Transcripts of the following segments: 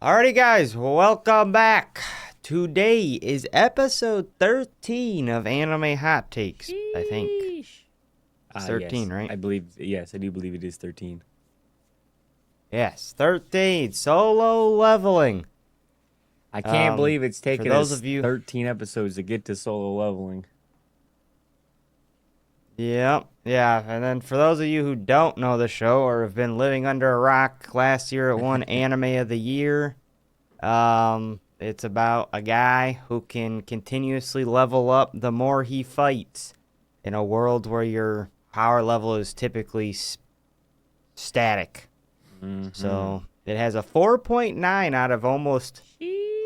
Alrighty, guys, welcome back. Today is episode 13 of Anime Hot Takes, I think. It's 13, yes. right? I do believe it is 13. Yes, 13. Solo leveling. I can't believe it's taken those us of you... 13 episodes to get to solo leveling. Yep, yeah. And then for those of you who don't know the show or have been living under a rock, last year it won Anime of the Year. It's about a guy who can continuously level up the more he fights in a world where your power level is typically static. Mm-hmm. So it has a 4.9 out of almost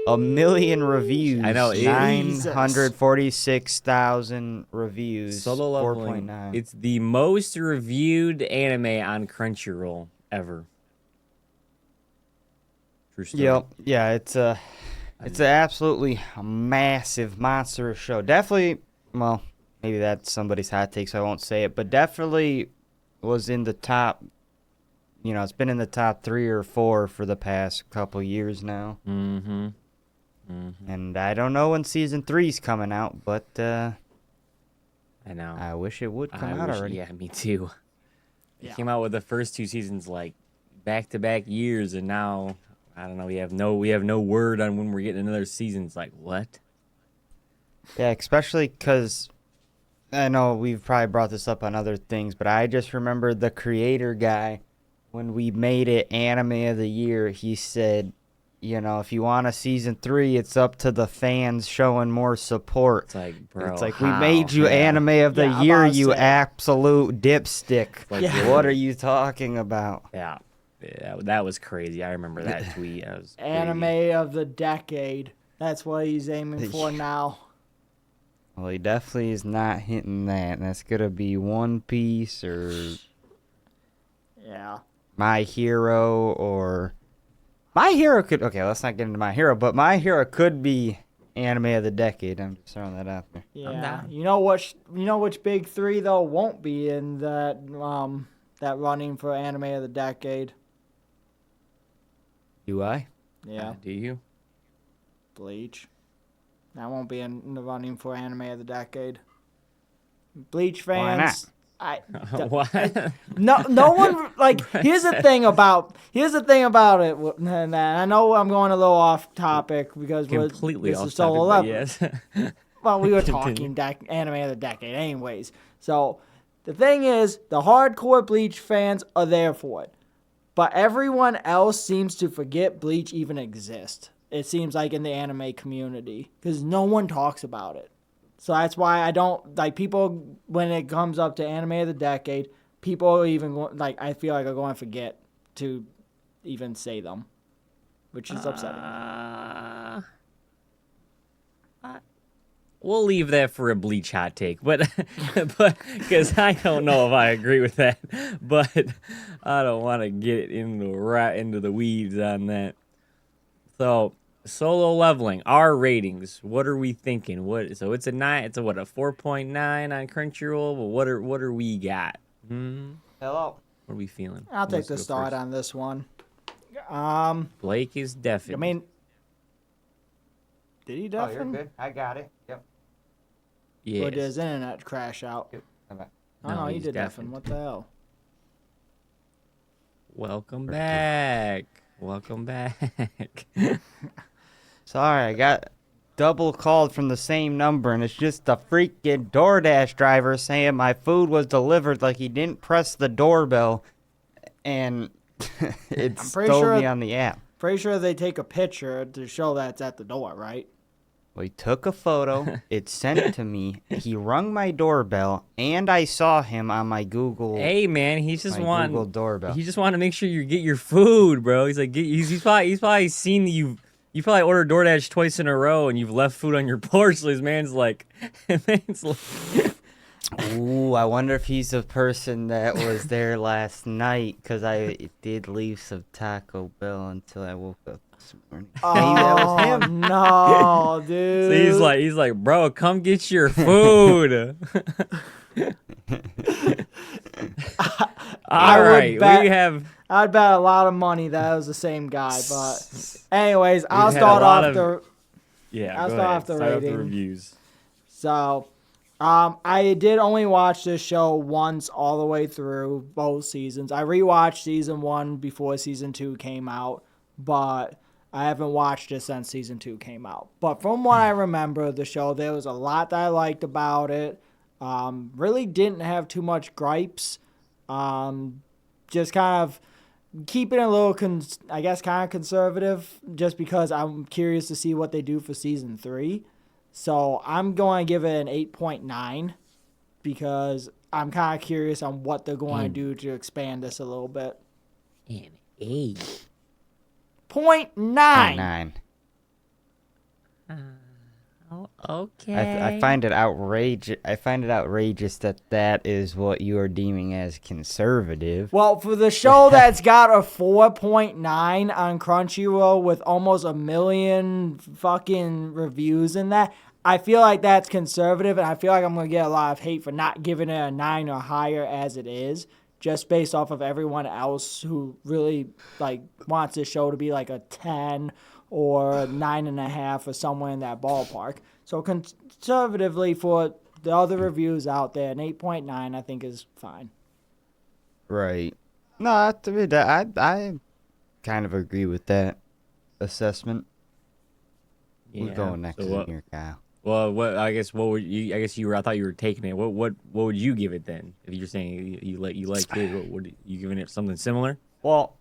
a million reviews. I know. 946,000 reviews. Solo leveling. 4.9. It's the most reviewed anime on Crunchyroll ever. True story. Yep. Yeah, it's an absolutely massive, monstrous show. Definitely, well, maybe that's somebody's hot take, so I won't say it, but definitely was in the top, it's been in the top 3 or 4 for the past couple years now. Mm-hmm. And I don't know when season 3's coming out, but I know. I wish it would come out already. Yeah, me too. It came out with the first 2 seasons like back-to-back years, and now I don't know. We have no word on when we're getting another season. It's like what? Yeah, especially because I know we've probably brought this up on other things, but I just remember the creator guy when we made it Anime of the Year. He said, if you want a season 3, it's up to the fans showing more support. It's like, bro, it's like we made you Anime of the Year, you absolute dipstick. Like, what are you talking about? Yeah, that was crazy. I remember that tweet. That was Anime of the decade. That's what he's aiming for now. Well, he definitely is not hitting that. That's gonna be One Piece or My Hero or My Hero could. Okay, let's not get into My Hero, but My Hero could be Anime of the decade. I'm just throwing that out there. Yeah, you know which big 3 though won't be in that running for Anime of the decade. Do I? Yeah. Do you? Bleach. That won't be in the running for Anime of the decade. Bleach fans. Why not? What? No one like. Here's the thing about it, and I know I'm going a little off topic because completely this off is solo topic. level. Yes. Well, we were talking Anime of the decade, anyways. So the thing is, the hardcore Bleach fans are there for it, but everyone else seems to forget Bleach even exists. It seems like in the anime community because no one talks about it. So that's why I don't like people when it comes up to Anime of the decade. People are even I feel like are going to forget to even say them, which is upsetting. We'll leave that for a Bleach hot take, but because I don't know if I agree with that, but I don't want to get into the weeds on that. So solo leveling, our ratings. What are we thinking? So it's a 9. It's a 4.9 on Crunchyroll. But what are we got? Hello. What are we feeling? I'll take the start on this one. Blake is deafened. I mean, did he deafen? Oh, you're good. I got it. Yep. Yes. Or did his internet crash out? Yep. Okay. No, he he's did deafened. deafen. What the hell? Welcome back. Welcome back. Sorry, I got double called from the same number, and it's just the freaking DoorDash driver saying my food was delivered like he didn't press the doorbell, and it stole me on the app. Pretty sure they take a picture to show that it's at the door, right? Well, he took a photo, it sent it to me, he rung my doorbell, and I saw him on my Google. Hey man, he's just wanting Google doorbell. He just wanted to make sure you get your food, bro. He's like, he's probably seen you probably ordered DoorDash twice in a row, and you've left food on your porch. So his man's like, Ooh, I wonder if he's the person that was there last night, because I did leave some Taco Bell until I woke up this morning. Oh, maybe that was him. No, dude. So he's like, bro, come get your food. All right, I'd bet a lot of money that it was the same guy. But anyways, I'll had a start lot off of- the. Yeah, I'll go start ahead. off the Start off the rating. reviews. So, I did only watch this show once all the way through both seasons. I rewatched season 1 before season 2 came out, but I haven't watched it since season 2 came out. But from what I remember of the show, there was a lot that I liked about it. Really didn't have too much gripes. Just kind of keeping it a little, I guess, kind of conservative, just because I'm curious to see what they do for season 3. So I'm going to give it an 8.9 because I'm kind of curious on what they're going to do to expand this a little bit. An 8. 0.9. 9. Oh, okay. I find it outrageous. I find it outrageous that is what you are deeming as conservative. Well, for the show that's got a 4.9 on Crunchyroll with almost 1 million fucking reviews in that, I feel like that's conservative, and I feel like I'm going to get a lot of hate for not giving it a 9 or higher as it is, just based off of everyone else who really like wants this show to be like a 10 or 9.5 or somewhere in that ballpark. So conservatively, for the other reviews out there, an 8.9 I think is fine. Right. No, to me, that I kind of agree with that assessment. We're going next So in here, Kyle. Well, what I guess what would you? I guess you were. I thought you were taking it. What would you give it then? If you're saying you liked it, what would you giving it something similar? Well,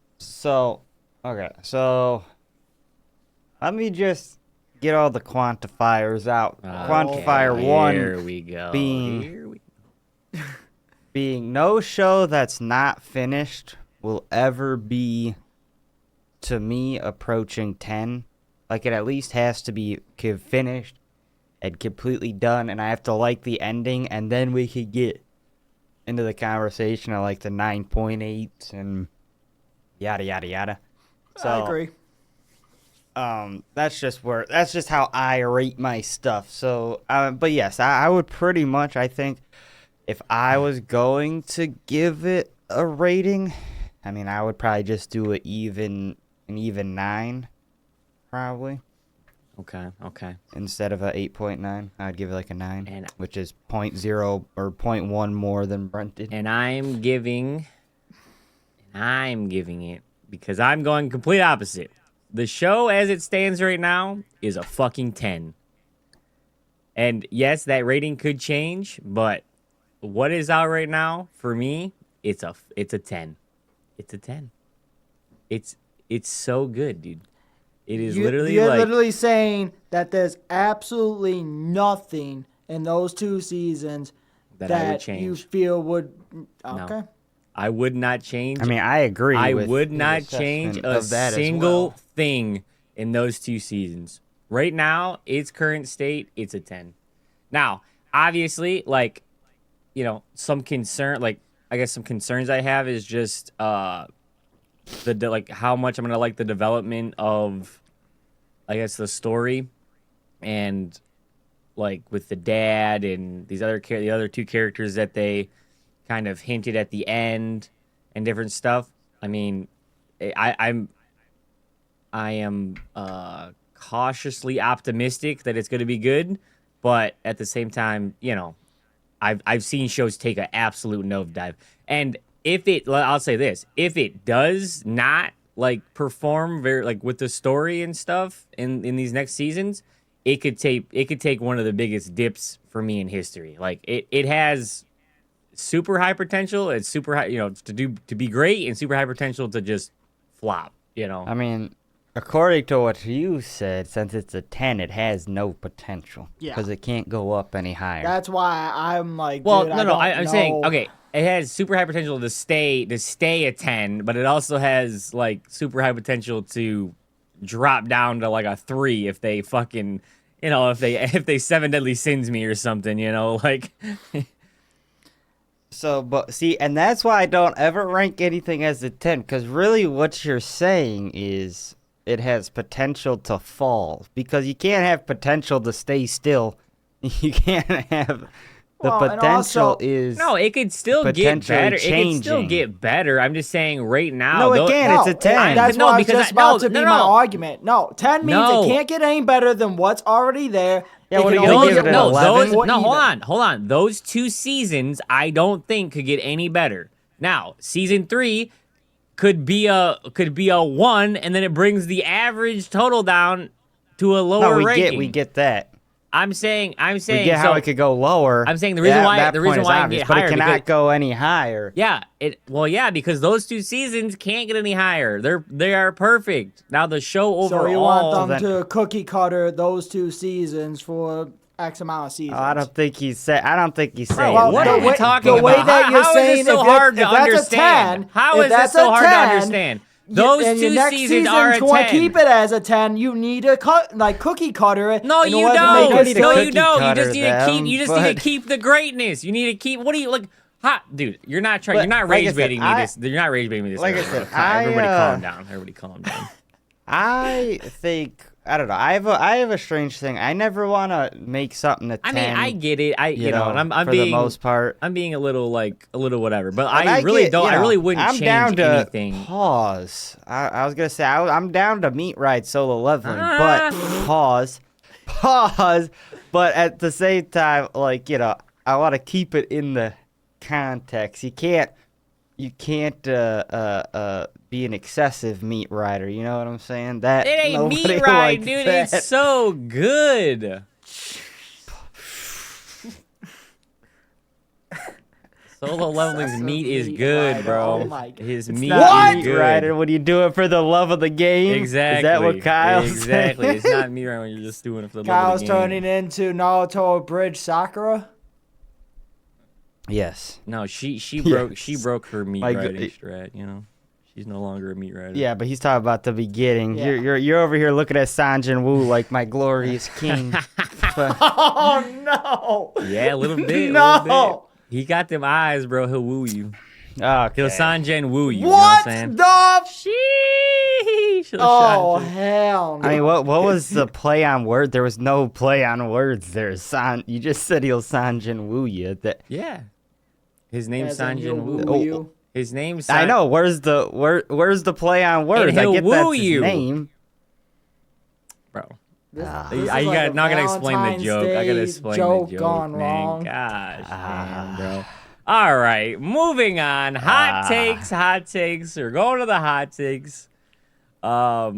okay, so let me just get all the quantifiers out. Quantifier Here 1 we go. being- Here we being no show that's not finished will ever be, to me, approaching 10. Like, it at least has to be finished and completely done, and I have to like the ending, and then we could get into the conversation of like the 9.8 and yada yada yada. So I agree. that's just how I rate my stuff. So but yes, I would pretty much, I think, if I was going to give it a rating, I mean, I would probably just do an even 9, probably. Okay. Instead of a 8.9, I'd give it like a 9, And- which is 0.0 or 0.1 more than Brent did. And I'm giving it because I'm going complete opposite. The show as it stands right now is a fucking 10. And yes, that rating could change, but what is out right now for me, it's a 10. It's a 10. It's so good, dude. It is You're like literally saying that there's absolutely nothing in those 2 seasons that I would you change. feel would. Okay. I would not change. I mean, I agree. I with would his not change assessment a of that as single well. thing in those 2 seasons. Right now, its current state, it's a 10. Now, obviously, like, some concern, like, I guess some concerns I have is just like how much I'm gonna like the development of, I guess, the story, and like with the dad and the other 2 characters that they kind of hinted at the end and different stuff. I mean, I am cautiously optimistic that it's going to be good, but at the same time, I've seen shows take an absolute nosedive, and I'll say this, if it does not like perform very like with the story and stuff in these next seasons, it could take one of the biggest dips for me in history. Like it has super high potential. It's super high, to be great, and super high potential to just flop. I mean, according to what you said, since it's a 10, it has no potential. Yeah. Because it can't go up any higher. That's why I'm like. Well, dude, I'm saying, know. okay, it has super high potential to stay a 10, but it also has like super high potential to drop down to like a 3 if they fucking, if they 7 deadly sins me or something, like. So, but see, and that's why I don't ever rank anything as a 10, because really what you're saying is it has potential to fall, because you can't have potential to stay still. You can't have The Well, and potential also- is No, it could still get potentially better. It could still changing. get better. I'm just saying right now. No, it though- can't. It's a 10. That's No, why I was because just I- about no, to be no, my no. argument. No, 10 means No. it can't get any better than what's already there. Yeah, It what can are you only gonna give get it, an worse 11? or No, hold even. on, hold on. Those 2 seasons, I don't think could get any better. Now, season 3 could be a 1, and then it brings the average total down to a lower no, ranking. we get that. I'm saying. We get how so, it could go lower. I'm saying the reason why- that the reason point is why it can obvious, get but higher it cannot because- go any higher. yeah, because those 2 seasons can't get any higher. They are perfect. Now the show overall. So you want them then- to cookie cutter those 2 seasons for X amount of seasons. I don't think he's saying Well, what the are we way- talking the way about? that you're how saying, is it so if hard to that's a understand? 10, How if is it that's so a hard to 10, understand? Those and 2 your next seasons are a 10. want to keep it as a 10. You need to cookie cutter it. No, in you order to don't. make it No, still- you don't. You just cookie need to cutter keep. You just them, need to but- keep the greatness. You need to keep. What do you like? Hot, dude. You're not trying. But, You're not like I rage said, baiting me. I- This. You're not rage baiting me. This. Like I early. said, Everybody, I, calm down. Everybody, calm down. I think I don't know. I have a strange thing. I never want to make something a 10. I mean, I get it. You know, and I'm for being the most part. I'm being a little whatever, but And I really get, don't. you know, I really wouldn't I'm change down to anything. Pause. I was gonna say I'm down to meat ride solo leveling, Ah. but pause. But at the same time, like I want to keep it in the context. You can't be an excessive meat rider. You know what I'm saying? That It ain't nobody meat ride, likes dude. that. It's so good. Solo leveling's meat is meat good, rider. bro. Oh my God. His It's meat not is meat good. rider when you do it for the love of the game. Exactly. Is that what Kyle's Exactly. saying? It's not meat rider when you're just doing it for the Kyle's love of the game. turning into Naruto Bridge Sakura. Yes. No, she Yes. broke her meat Like, riding strat. You know, she's no longer a meat rider. Yeah, but he's talking about the beginning. Yeah. You're over here looking at Sanjin Woo like my glorious king. But- Oh no! Yeah, a little bit. No. A little bit. He got them eyes, bro. He'll woo you. okay. He'll Sanjin woo you. What You know what I'm the? saying? Sheesh. Oh hell no! I mean, what was the play on word? There was no play on words there. You just said he'll Sanjin Woo you. Yeah. His name's As in he'll Sanjin Woo. woo you. His name's I know. Where's the play on words? I he'll get woo that's his you. name. Bro. This I is got like a not gonna explain the Valentine's joke. I gotta Day explain joke the joke, gone man. wrong. Gosh, man, bro. All right, moving on. Hot takes. We're going to the hot takes. I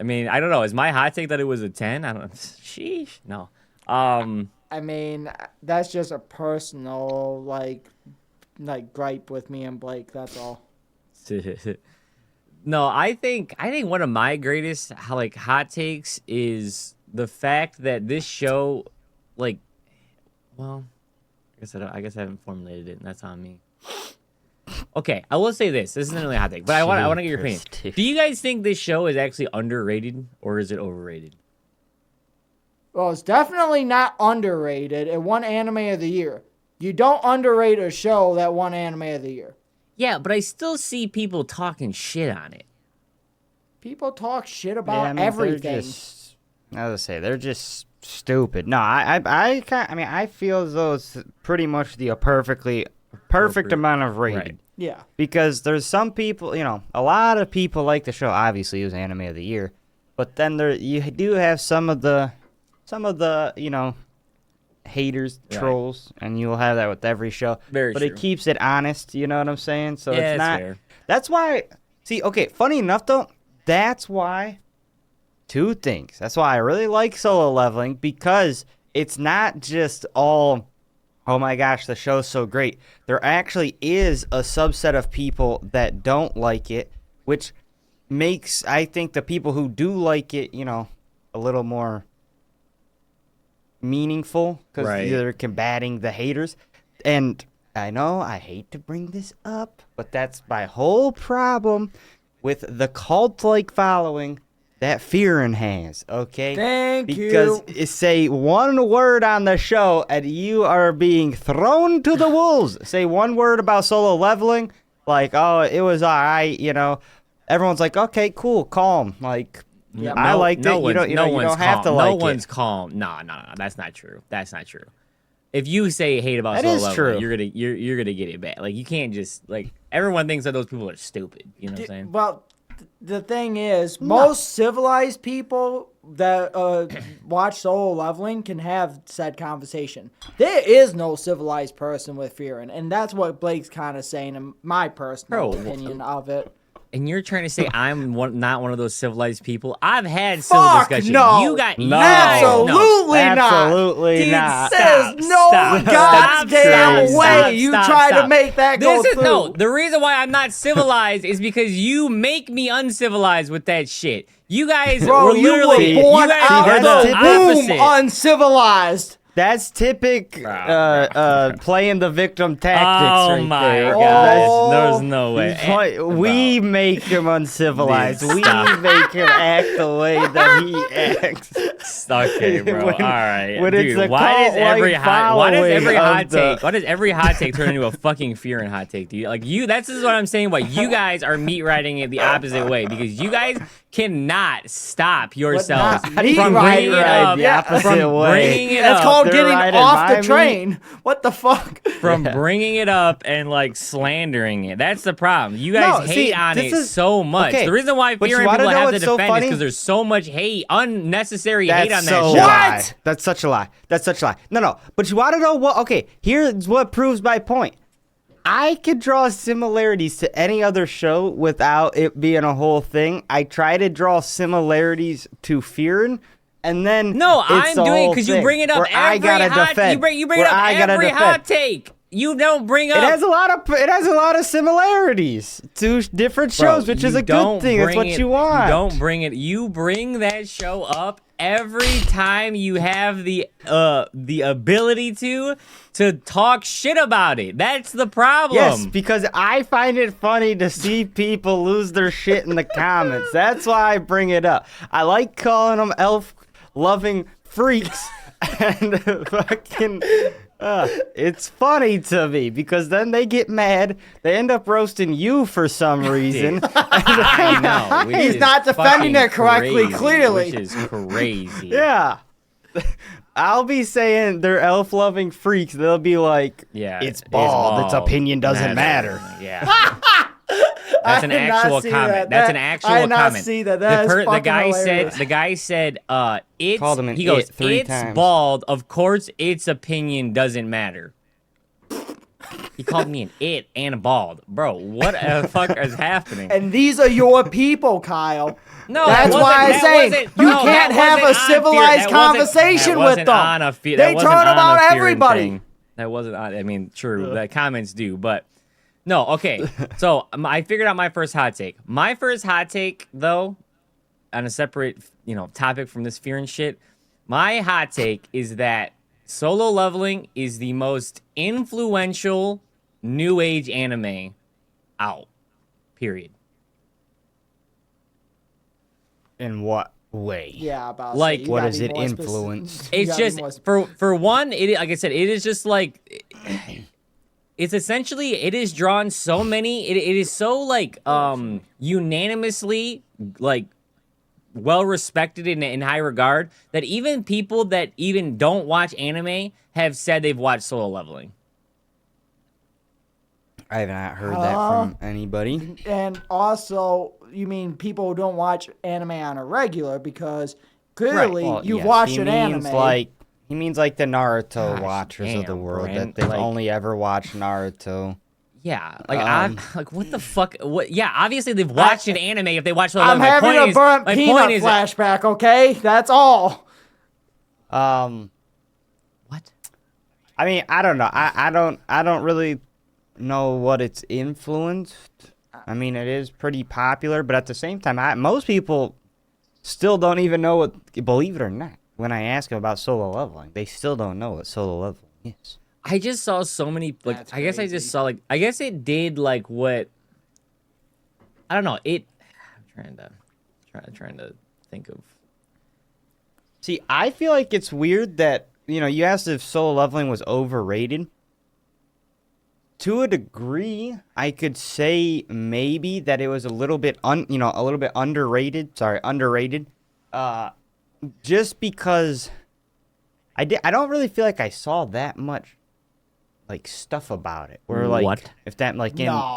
mean, I don't know. Is my hot take that it was a 10? I don't. Sheesh. No. I mean, that's just a personal like gripe with me and Blake. That's all. No, I think one of my greatest hot takes is the fact that this show, well, I guess I haven't formulated it, and that's on me. Okay, I will say this. This isn't really a hot take, but I want to get your opinion. Do you guys think this show is actually underrated or is it overrated? Well, it's definitely not underrated. It won Anime of the Year. You don't underrate a show that won Anime of the Year. Yeah, but I still see people talking shit on it. People talk shit Yeah, about I mean, everything. as I say, they're just stupid. No, I feel as though it's pretty much the perfect Appropriate. amount of rating. Right. Yeah. Because there's some people, a lot of people like the show. Obviously, it was Anime of the Year, but then you do have some of the haters, Right. trolls, and you'll have that with every show. Very but true. it keeps it honest. You know what I'm saying? So Yeah, it's it's not. fair. That's why. See, okay. Funny enough, though, that's why. Two things. That's why I really like solo leveling, because it's not just all, oh my gosh, the show's so great. There actually is a subset of people that don't like it, which makes, I think, the people who do like it, a little more meaningful, because Right. they're combating the haters. And I know I hate to bring this up, but that's my whole problem with the cult-like following that Fearin has, okay? Thank Because you. say one word on the show and you are being thrown to the wolves. Say one word about solo leveling, like, oh, it was all right, Everyone's like, okay, cool, calm. Like, Yep. I liked it. You don't have to like it. No one's calm. No, that's not true. That's not true. if you say hate about That solo is leveling, true. you're gonna get it back. Like you can't just like everyone thinks that those people are stupid. You know what I'm saying? Well, the thing is, most civilized people that watch solo leveling can have said conversation. There is no civilized person with fear, and that's what Blake's kind of saying, in my personal opinion of it. And you're trying to say I'm not one of those civilized people? I've had civil Fuck discussion. no. You got No. Absolutely not. Absolutely Dude, not. stop. There's no goddamn way you try to make that go through. No, the reason why I'm not civilized is because you make me uncivilized with that shit. You guys Bro, were you literally were born you guys out are of the the womb opposite. uncivilized. That's typical playing the victim tactics Oh right my there. god, there's no way. We make him uncivilized. Dude, We stop. make him act the way that he acts. Okay, bro. When- All right, when it's dude. a Why does every cult-like hot? Why does every following of hot the- take? Why does every hot take turn into a fucking fear and hot take? Do you like you? That's just what I'm saying. Why you guys are meat riding it the opposite way because you guys cannot stop yourselves not meat from ride bringing it ride up. the opposite From way. bringing it That's up. called They're getting riding off my the train. What the fuck? From bringing it up and like slandering it. That's the problem. You guys No, hate see, on this it is- so much. okay, The reason why but fear you and wanna people know have to what's so defend is funny? because there's so much hate, unnecessary hate That's on that so show. lie. That's such a lie. That's such a lie. No. But you want to know what? Okay, here's what proves my point. I could draw similarities to any other show without it being a whole thing. I try to draw similarities to Fearin', and then No, it's I'm a doing whole because you thing bring it up where I every gotta hot. defend. You bring where it up I gotta every defend. hot take. You don't bring up. It has a lot of similarities to different Bro, shows, which is you a don't good thing. That's bring what it- you want. You don't bring it. You bring that show up every time you have the ability to talk shit about it. That's the problem. Yes, because I find it funny to see people lose their shit in the comments. That's why I bring it up. I like calling them elf-loving freaks, and fucking, it's funny to me because then they get mad. They end up roasting you for some reason. I know. which He's is not defending fucking it correctly, crazy, clearly. Which is crazy. Yeah. I'll be saying they're elf-loving freaks. They'll be like, Yeah, it's bald. Its opinion doesn't matter. Yeah. That's an I did not actual see comment. that. That's an That- actual I did not comment. see that. That is the fucking guy hilarious. said. The guy said. It's. Called him an He goes. it 3 It's times." bald. Of course, its opinion doesn't matter. He called me an it and a bald, bro. What the fuck is happening? And these are your people, Kyle. No, That's that why I wasn't- say that wasn't- you no, can't that have a wasn't on civilized fear. That wasn't- conversation that with wasn't them. on a fe- They that wasn't turn on about a fearing everybody. thing. That wasn't on. I mean, true. The comments do, but no. Okay, so I figured out my first hot take. My first hot take, though, on a separate, topic from this fear and shit. My hot take is that Solo Leveling is the most influential new age anime out. Period. In what way? Yeah, about Like, say, you what gotta does be it more influence? You It's gotta be just more for one, it like I said, it is just like it's essentially it is drawn so many. It is so like unanimously like well respected in high regard that even people that even don't watch anime have said they've watched Solo Leveling. I have not heard that from anybody. And also, you mean people who don't watch anime on a regular because clearly Well, you've yes, watched he an means anime. He means like the Naruto Gosh, watchers of the damn, world Brent, that they've like- only ever watched Naruto. Yeah, like I'm like what the fuck? What? Yeah, obviously they've watched an anime if they watch Solo I'm Leveling. having a burnt my peanut point is flashback, okay? That's all. what? I mean, I don't know. I don't really know what it's influenced. I mean, it is pretty popular, but at the same time, most people still don't even know what. Believe it or not, when I ask them about Solo Leveling, they still don't know what Solo Leveling is. I just saw so many like That's I guess I crazy. just saw like I guess it did like what I don't know it I'm trying to think of See, I feel like it's weird that you asked if Solo Leveling was overrated. To a degree, I could say maybe that it was a little bit underrated. Sorry, underrated. Just because I don't really feel like I saw that much like stuff about it. Where like What? if that like in No.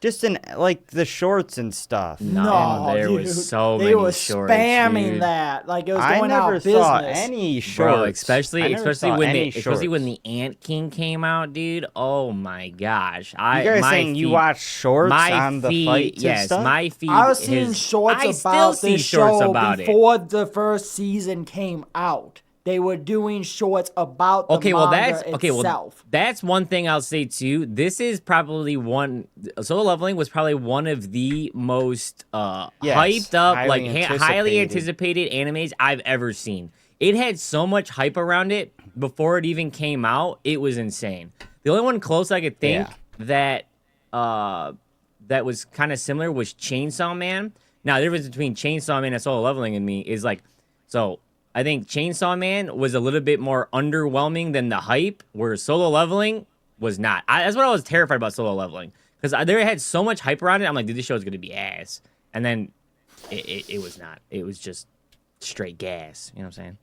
just in like the shorts and stuff. No, there dude. was so they many were shorts, spamming dude. that like it was I going never out saw business. any Bro, shorts. I especially never saw when any especially when shorts. the Ant King came out, dude. Oh my gosh. You guys saying you watch shorts my on the feed, fights and yes, stuff? my feed I was seeing has, shorts I still about see this shorts show about it. before the first season came out. They were doing shorts about the Okay, well manga well itself. that's one thing I'll say too. This is probably Solo Leveling was probably one of the most Yes, hyped up, highly like highly anticipated. anticipated animes I've ever seen. It had so much hype around it before it even came out. It was insane. The only one close I could think that that was kind of similar was Chainsaw Man. Now, the difference between Chainsaw Man and Solo Leveling and me is like, so I think Chainsaw Man was a little bit more underwhelming than the hype, where Solo Leveling was not. That's what I was terrified about Solo Leveling, because there had so much hype around it. I'm like, dude, this show is going to be ass. And then it was not. It was just straight gas. You know what I'm saying?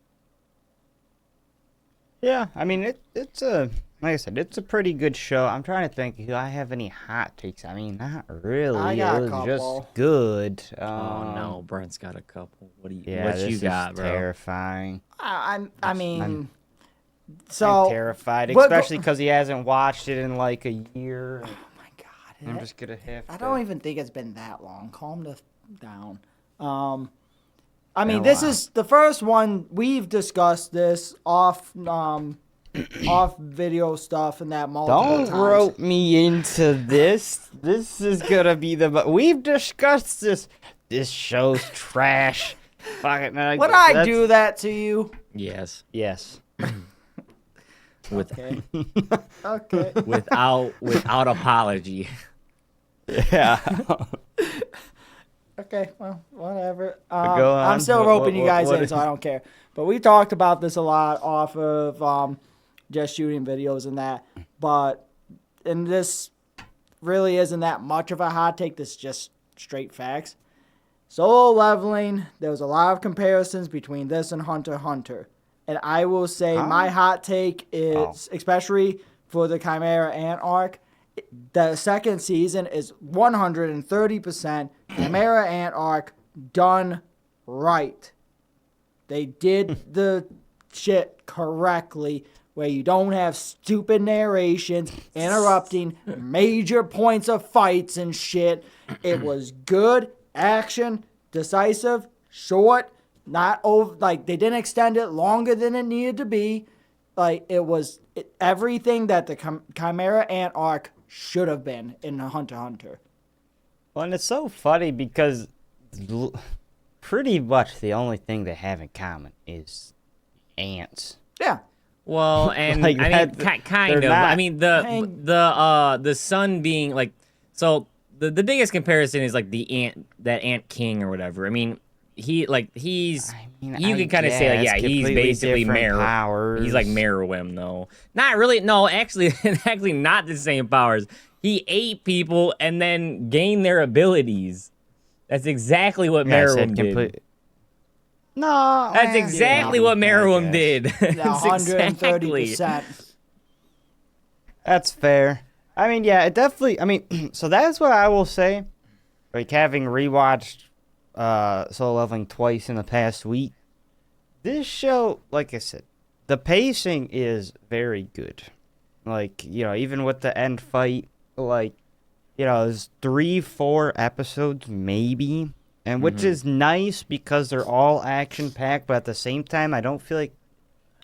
Yeah, I mean it's a like I said, it's a pretty good show. I'm trying to think, do I have any hot takes? I mean, not really. I got it a was couple. just good. Oh no, Brent's got a couple. What Yeah, what you this got, is bro? terrifying. I mean, I'm so terrified, what- especially because he hasn't watched it in like a year. oh my god, I'm just gonna have I to. don't even think it's been that long. Calm down. I mean, a this while. is the first one we've discussed this off off video stuff and that multiple Don't times. rope me into this. This is gonna be we've discussed this. This show's trash. Fuck it, man. Would I do that to you? Yes, Yes. Okay. Okay. without apology. Yeah. Okay, well, whatever. go on. I'm still What- roping you guys what in, is- so I don't care. But we talked about this a lot off of just shooting videos and that. And this really isn't that much of a hot take. This is just straight facts. Solo Leveling, there was a lot of comparisons between this and Hunter x Hunter. And I will say my hot take is, especially for the Chimera Ant arc, the second season is 130% Chimera Ant arc done right. They did the shit correctly, where you don't have stupid narrations interrupting major points of fights and shit. It was good action, decisive, short, not over. Like, they didn't extend it longer than it needed to be. Like, it was everything that the Chimera Ant arc should have been in Hunter x Hunter. Well, and it's so funny because pretty much the only thing they have in common is ants. Yeah. Well, and Like I mean, that- kind they're of. not- I mean, the sun being like, so the biggest comparison is like that Ant King or whatever. I mean, he's I mean, you I can kind of say like, guess yeah, he's completely basically different powers. He's like Meruem though. Not really. No, actually, actually not the same powers. He ate people and then gained their abilities. That's exactly what Yeah, I said Meruem did. No, That's exactly what Meruem did. Yeah, That's exactly. 130%. That's fair. I mean, yeah, it definitely. I mean, so that's what I will say. Like having rewatched Solo Leveling twice in the past week, this show, like I said, the pacing is very good. Like, you know, even with the end fight, like, you know, there's 3-4 episodes maybe, and which is nice because they're all action packed, but at the same time, I don't feel like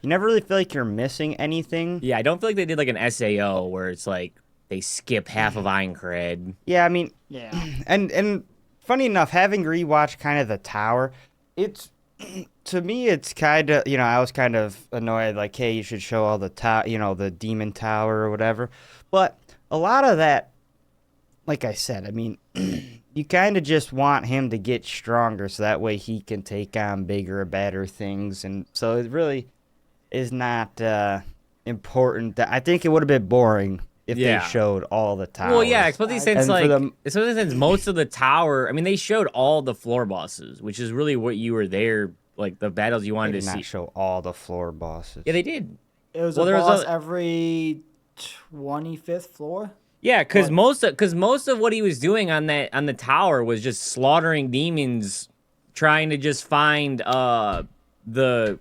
you never really feel like you're missing anything. Yeah, I don't feel like they did like an SAO where it's like they skip half of Aincrad. Yeah, I mean, Yeah. and funny enough, having rewatched kind of the tower, it's to me it's kind of, you know, I was kind of annoyed like, hey, you should show all the the demon tower or whatever, but a lot of that, like I said, I mean, you kind of just want him to get stronger so that way he can take on bigger, better things, and so it really is not important. I think it would have been boring if Yeah. they showed all the towers. Well, yeah, especially since And for especially since most of the tower. I mean, they showed all the floor bosses, which is really what you were there like the battles you They wanted did to not see. show all the floor bosses. Yeah, they did. It was Well, a there was boss a- every 25th floor. Yeah, because What? most of what he was doing on the tower was just slaughtering demons, trying to just find the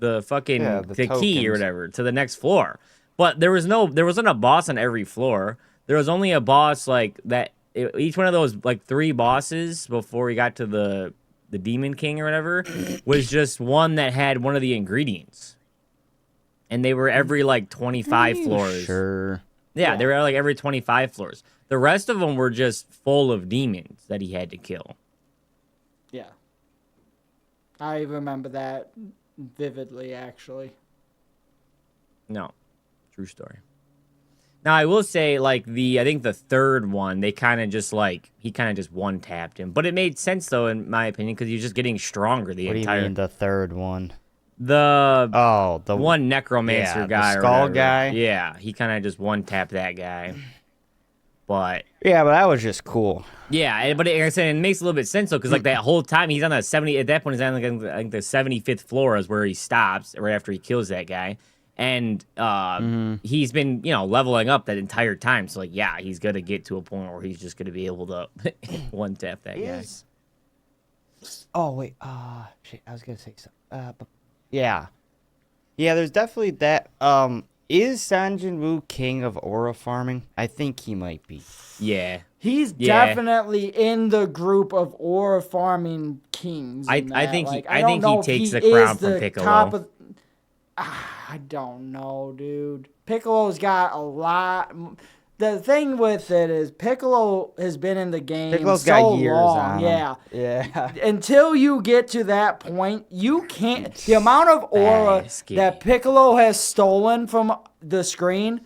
fucking Yeah, the the key or tokens. whatever to the next floor. But there wasn't a boss on every floor. There was only a boss like that. Each one of those like 3 bosses before we got to the Demon King or whatever was just one that had one of the ingredients, and they were every like 25 floors. Sure. Yeah, Yeah. they were like every 25 floors. The rest of them were just full of demons that he had to kill. Yeah. I remember that vividly, actually. No, true story. Now I will say, like I think the third one, he kind of just one tapped him, but it made sense though, in my opinion, because he was just getting stronger the What do you entire. mean the third one? The Oh, the one necromancer yeah, the guy, or skull whatever. guy? Yeah, he kind of just one tapped that guy. But Yeah, but that was just cool. yeah, but like I said, it makes a little bit sense though, because like that whole time he's on the 70. At that point, he's on like I think the 75th floor is where he stops right after he kills that guy, and he's been leveling up that entire time. So like, yeah, he's gonna get to a point where he's just gonna be able to one tap that guy. Oh wait, shit, I was gonna say something. But yeah, there's definitely that. Is Sanjin Woo king of aura farming? I think he might be. Yeah, He's Yeah. definitely in the group of aura farming kings. I in that. think like, I don't think he know if takes the is crown from the Piccolo. top of- I don't know, dude. Piccolo's got a lot. The thing with it is Piccolo has been in the game Piccolo's so got years long. on him. Yeah. Yeah. Until you get to that point, you can't. The amount of aura Basket. that Piccolo has stolen from the screen,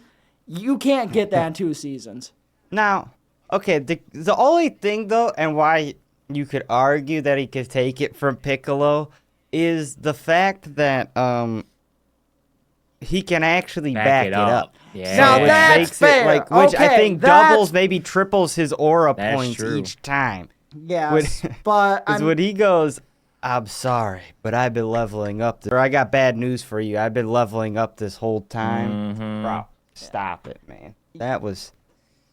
you can't get that in 2 seasons. Now, okay, the only thing though, and why you could argue that he could take it from Piccolo, is the fact that he can actually back it up. Yeah. Now which that's makes fair. it like, which I Okay, think that's- doubles, maybe triples his aura That's points true. each time. Yes, but Because I'm, when he goes, I'm sorry, but I've been leveling up. Or I got bad news for you. I've been leveling up this whole time. Bro, stop it, man. That was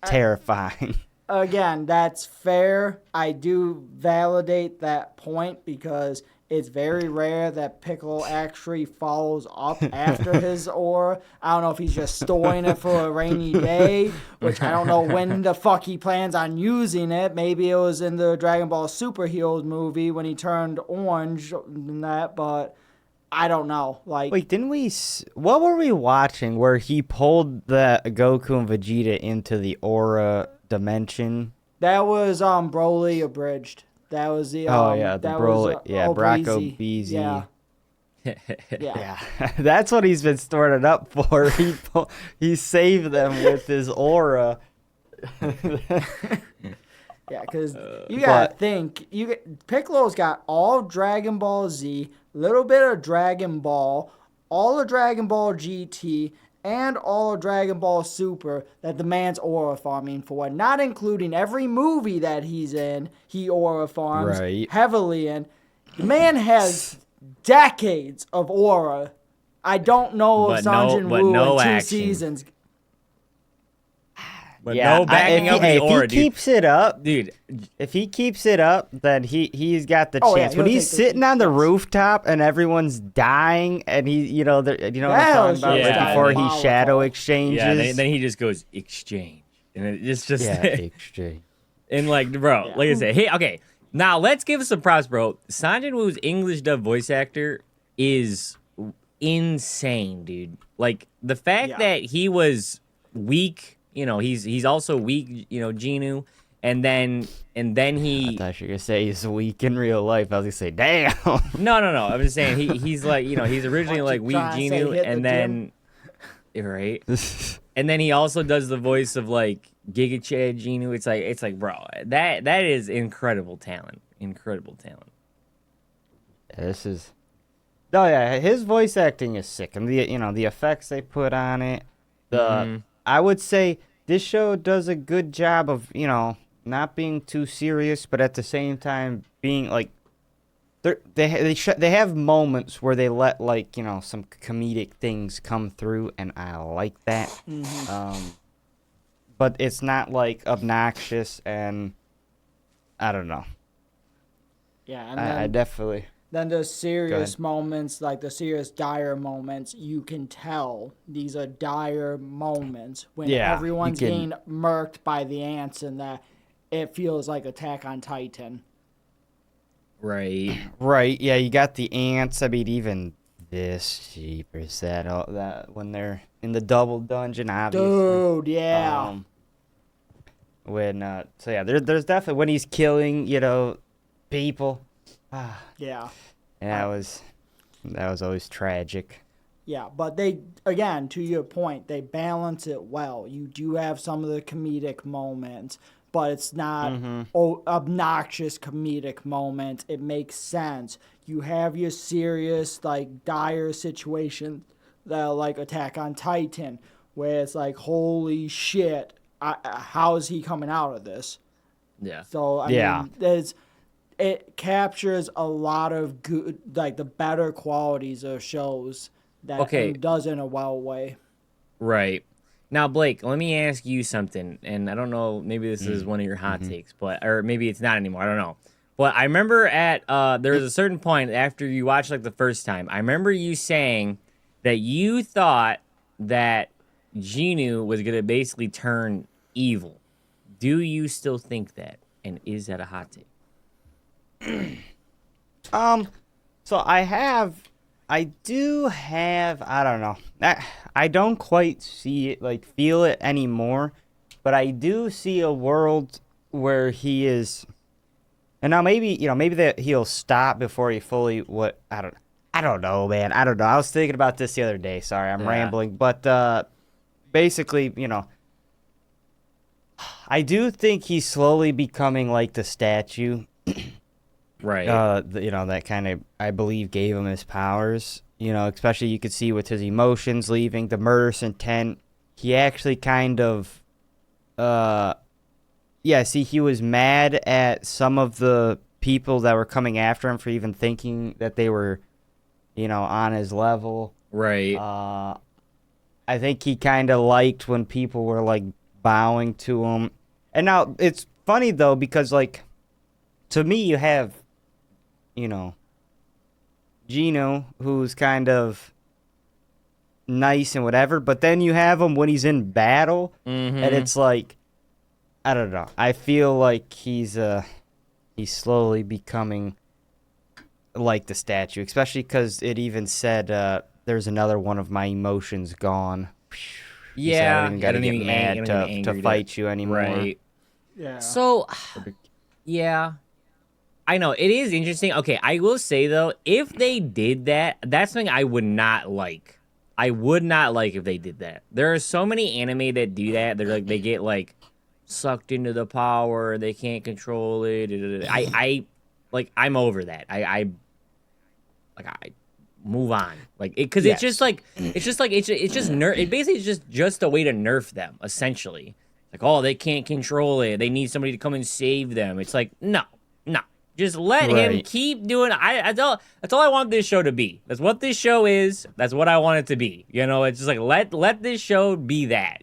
terrifying. again, that's fair. I do validate that point because it's very rare that Piccolo actually follows up after his aura. I don't know if he's just storing it for a rainy day, which I don't know when the fuck he plans on using it. Maybe it was in the Dragon Ball Super Heroes movie when he turned orange and that, but I don't know. Like, Wait, didn't we? What were we watching where he pulled the Goku and Vegeta into the aura dimension? that was Broly abridged. That was the Oh, yeah, the that Broly- was, yeah, Braco Obrizi. BZ. Yeah. Yeah. Yeah, that's what he's been storing it up for. He saved them with his aura. Yeah, because you gotta But- think, Piccolo's got all Dragon Ball Z, little bit of Dragon Ball, all of Dragon Ball GT, and all of Dragon Ball Super that the man's aura farming for, not including every movie that he's in. He aura farms Right. heavily in. The man has decades of aura. I don't know if But no- Sanjin but Woo no in 2 action. seasons. But Yeah, no backing up the aura, if he dude. keeps it up, Dude, if he keeps it up, then he's got the Oh, yeah, chance. When he'll he's take the- sitting on the yes. rooftop and everyone's dying, and he, what I'm That talking was about, just right before he diabolical. shadow exchanges. yeah, then he just goes exchange, and it's just yeah, exchange. and like, bro, like I said, hey, okay, now let's give some props, bro. Sanjin Woo's English dub voice actor is insane, dude. Like the fact Yeah. that he was weak, he's also weak, Genu, and then he I thought you were gonna say he's weak in real life. I was gonna say, damn. no. I'm just saying he's like, he's originally What like you weak trying to say, Genu, hit the and then right, and then he also does the voice of like Giga Chad Genu. It's like, bro, that is incredible talent. This is. Oh yeah, his voice acting is sick, and the effects they put on it. I would say this show does a good job of not being too serious, but at the same time being like they have moments where they let like some comedic things come through, and I like that. But it's not like obnoxious, and I don't know. Yeah, and I then definitely. then the serious ahead. moments, like the serious dire moments, you can tell these are dire moments when Yeah, you everyone's can. getting murked by the ants, and that it feels like Attack on Titan. Right. Right. Yeah, you got the ants. I mean, even this jeepers that when they're in the double dungeon, obviously. Dude, yeah. Um. When so yeah, there's definitely when he's killing people. Ah, Yeah. and that was always tragic. Yeah, but they, again, to your point, they balance it well. You do have some of the comedic moments, but it's not obnoxious comedic moments. It makes sense. You have your serious, like, dire situation that are like Attack on Titan, where it's like, holy shit, how is he coming out of this? Yeah. So, I Yeah. mean, it captures a lot of good, like the better qualities of shows that Okay. and does in a well way. Right. Now, Blake, let me ask you something, and I don't know, maybe this is one of your hot Mm-hmm. takes, but or maybe it's not anymore. I don't know. But I remember at there was a certain point after you watched like the first time. I remember you saying that you thought that Genu was gonna basically turn evil. Do you still think that? And is that a hot take? Um, so I do have, I don't know. I don't quite see it, like feel it anymore, but I do see a world where he is, and now maybe that he'll stop before he fully I don't know, man. I don't know. I was thinking about this the other day. Sorry, I'm Yeah. rambling, but basically, I do think he's slowly becoming like the statue. Right. That kind of I believe gave him his powers. Especially you could see with his emotions leaving, the murderous intent. He actually kind of, yeah. See, he was mad at some of the people that were coming after him for even thinking that they were, on his level. Right. I think he kind of liked when people were like bowing to him. And now it's funny though because like, to me, you have, you know, Gino, who's kind of nice and whatever, but then you have him when he's in battle, and Mm-hmm. it's like, I don't know. I feel like he's slowly becoming like the statue, especially because it even said there's another one of my emotions gone. He said I don't Yeah. even I got to don't get even I mad don't even to angry fight you anymore. Right. Yeah. So, yeah. I know it is interesting. Okay, I will say though, if they did that, that's something I would not like. I would not like if they did that. There are so many anime that do that. They're like they get like sucked into the power, they can't control it. I like I'm over that. I move on. Like it because it's just Yes. like it's just it basically is just a way to nerf them essentially. Like oh they can't control it. They need somebody to come and save them. It's like no. Just let him Right. keep doing. That's all I want this show to be. That's what this show is. That's what I want it to be. It's just like let this show be that.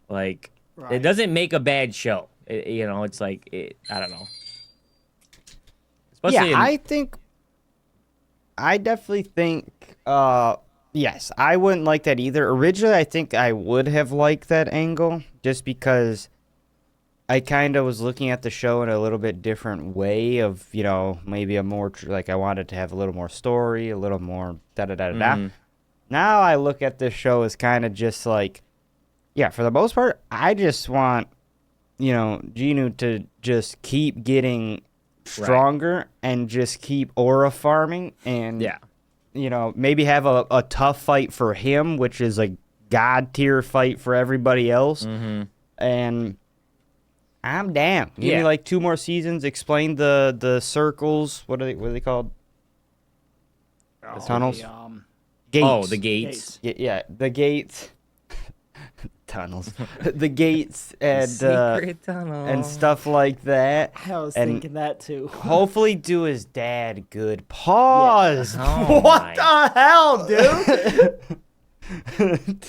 Like it Right. doesn't make a bad show. It's like I don't know. Especially Yeah, in I definitely think, yes, I wouldn't like that either. Originally, I think I would have liked that angle just because I kind of was looking at the show in a little bit different way of, maybe a more, like I wanted to have a little more story, a little more da-da-da-da-da. Mhm. Now I look at this show as kind of just like, yeah, for the most part, I just want, Genu to just keep getting stronger and just keep aura farming and Yeah. maybe have a tough fight for him, which is a god tier fight for everybody else. Mhm. And I'm down. Give me Yeah. like 2 more seasons. Explain the circles. What are they called? Oh, tunnels? The, Gates. Oh, the gates. gates. Yeah, the gates. tunnels, the gates, and Secret tunnel. and stuff like that. I was And thinking that too. hopefully do his dad good. Pause. Oh What my- the hell, dude?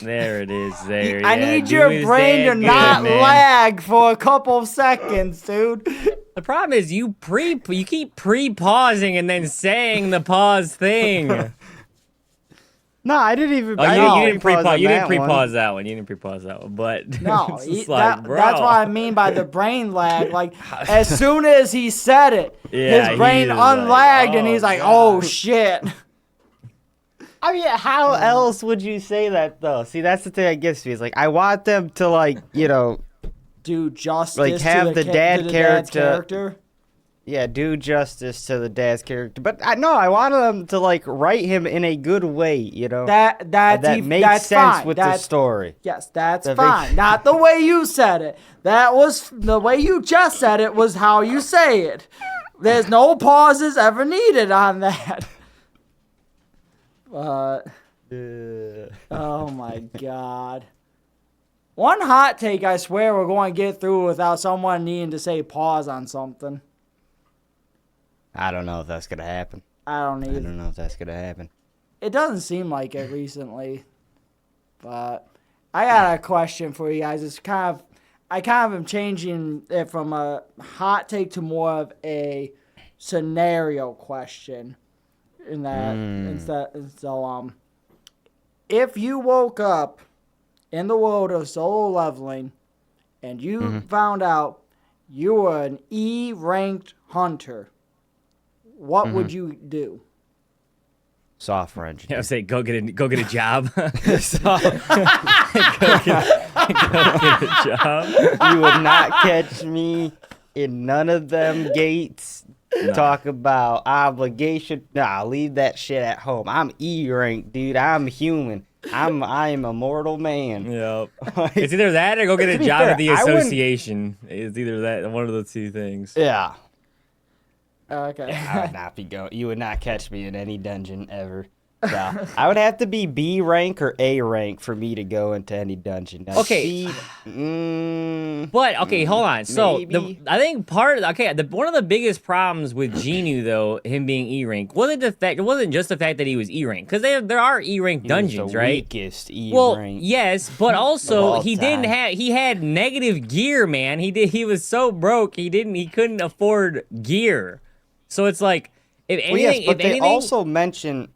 There it is. There. I yeah, need do your his brain to dad good, not man. lag for a couple of seconds, dude. The problem is you keep pre-pausing and then saying the pause thing. No, I didn't even. Oh, I you didn't pre-pause pre-pause. on You didn't that one. pre-pause that one. You didn't pre-pause that one. But No, it's just like, bro. that's what I mean by the brain lag. Like, as soon as he said it, Yeah, his he brain was like, unlagged, and "Oh, he's like, God." "Oh shit." I mean, how else would you say that though? See, that's the thing that gets me. Is like I want them to like Do justice Like, have to the the dad dad's character- character. do justice to the dad's character. But I wanted them to like write him in a good way. That makes that's sense fine. with the That's, story. yes, that's That fine. makes- Not the way you said it. That was the way you just said it was how you say it. There's no pauses ever needed on that. But oh my god. One hot take I swear we're going to get through without someone needing to say pause on something. I don't know if that's gonna happen. I don't I either. don't know if that's gonna happen. It doesn't seem like it recently. But I got a question for you guys. I kind of am changing it from a hot take to more of a scenario question. In that if you woke up in the world of solo leveling and you found out you were an E-ranked hunter, what would you do? Software I engineer. would say go get a job. Go get a job. You would not catch me in none of them gates. Talk about obligation. Nah, leave that shit at home. I'm E rank, dude. I'm human. I am a mortal man. Yep. It's either that or go get a To be job fair, at the I wouldn't- association. It's either that, one of the two things. Yeah. Okay. I would not be going. You would not catch me in any dungeon ever. No, I would have to be B rank or A rank for me to go into any dungeon. Now, Okay. C, But okay, hold on. So maybe. I think one of the biggest problems with Genu though, him being E rank, wasn't the fact. It wasn't just the fact that he was E rank, because there are E rank he was dungeons, the right? Weakest E Well, rank. yes, but also all he time. he had negative gear, man. He was so broke he couldn't afford gear. So it's like if Well, anything, yes, but if they anything, also mention.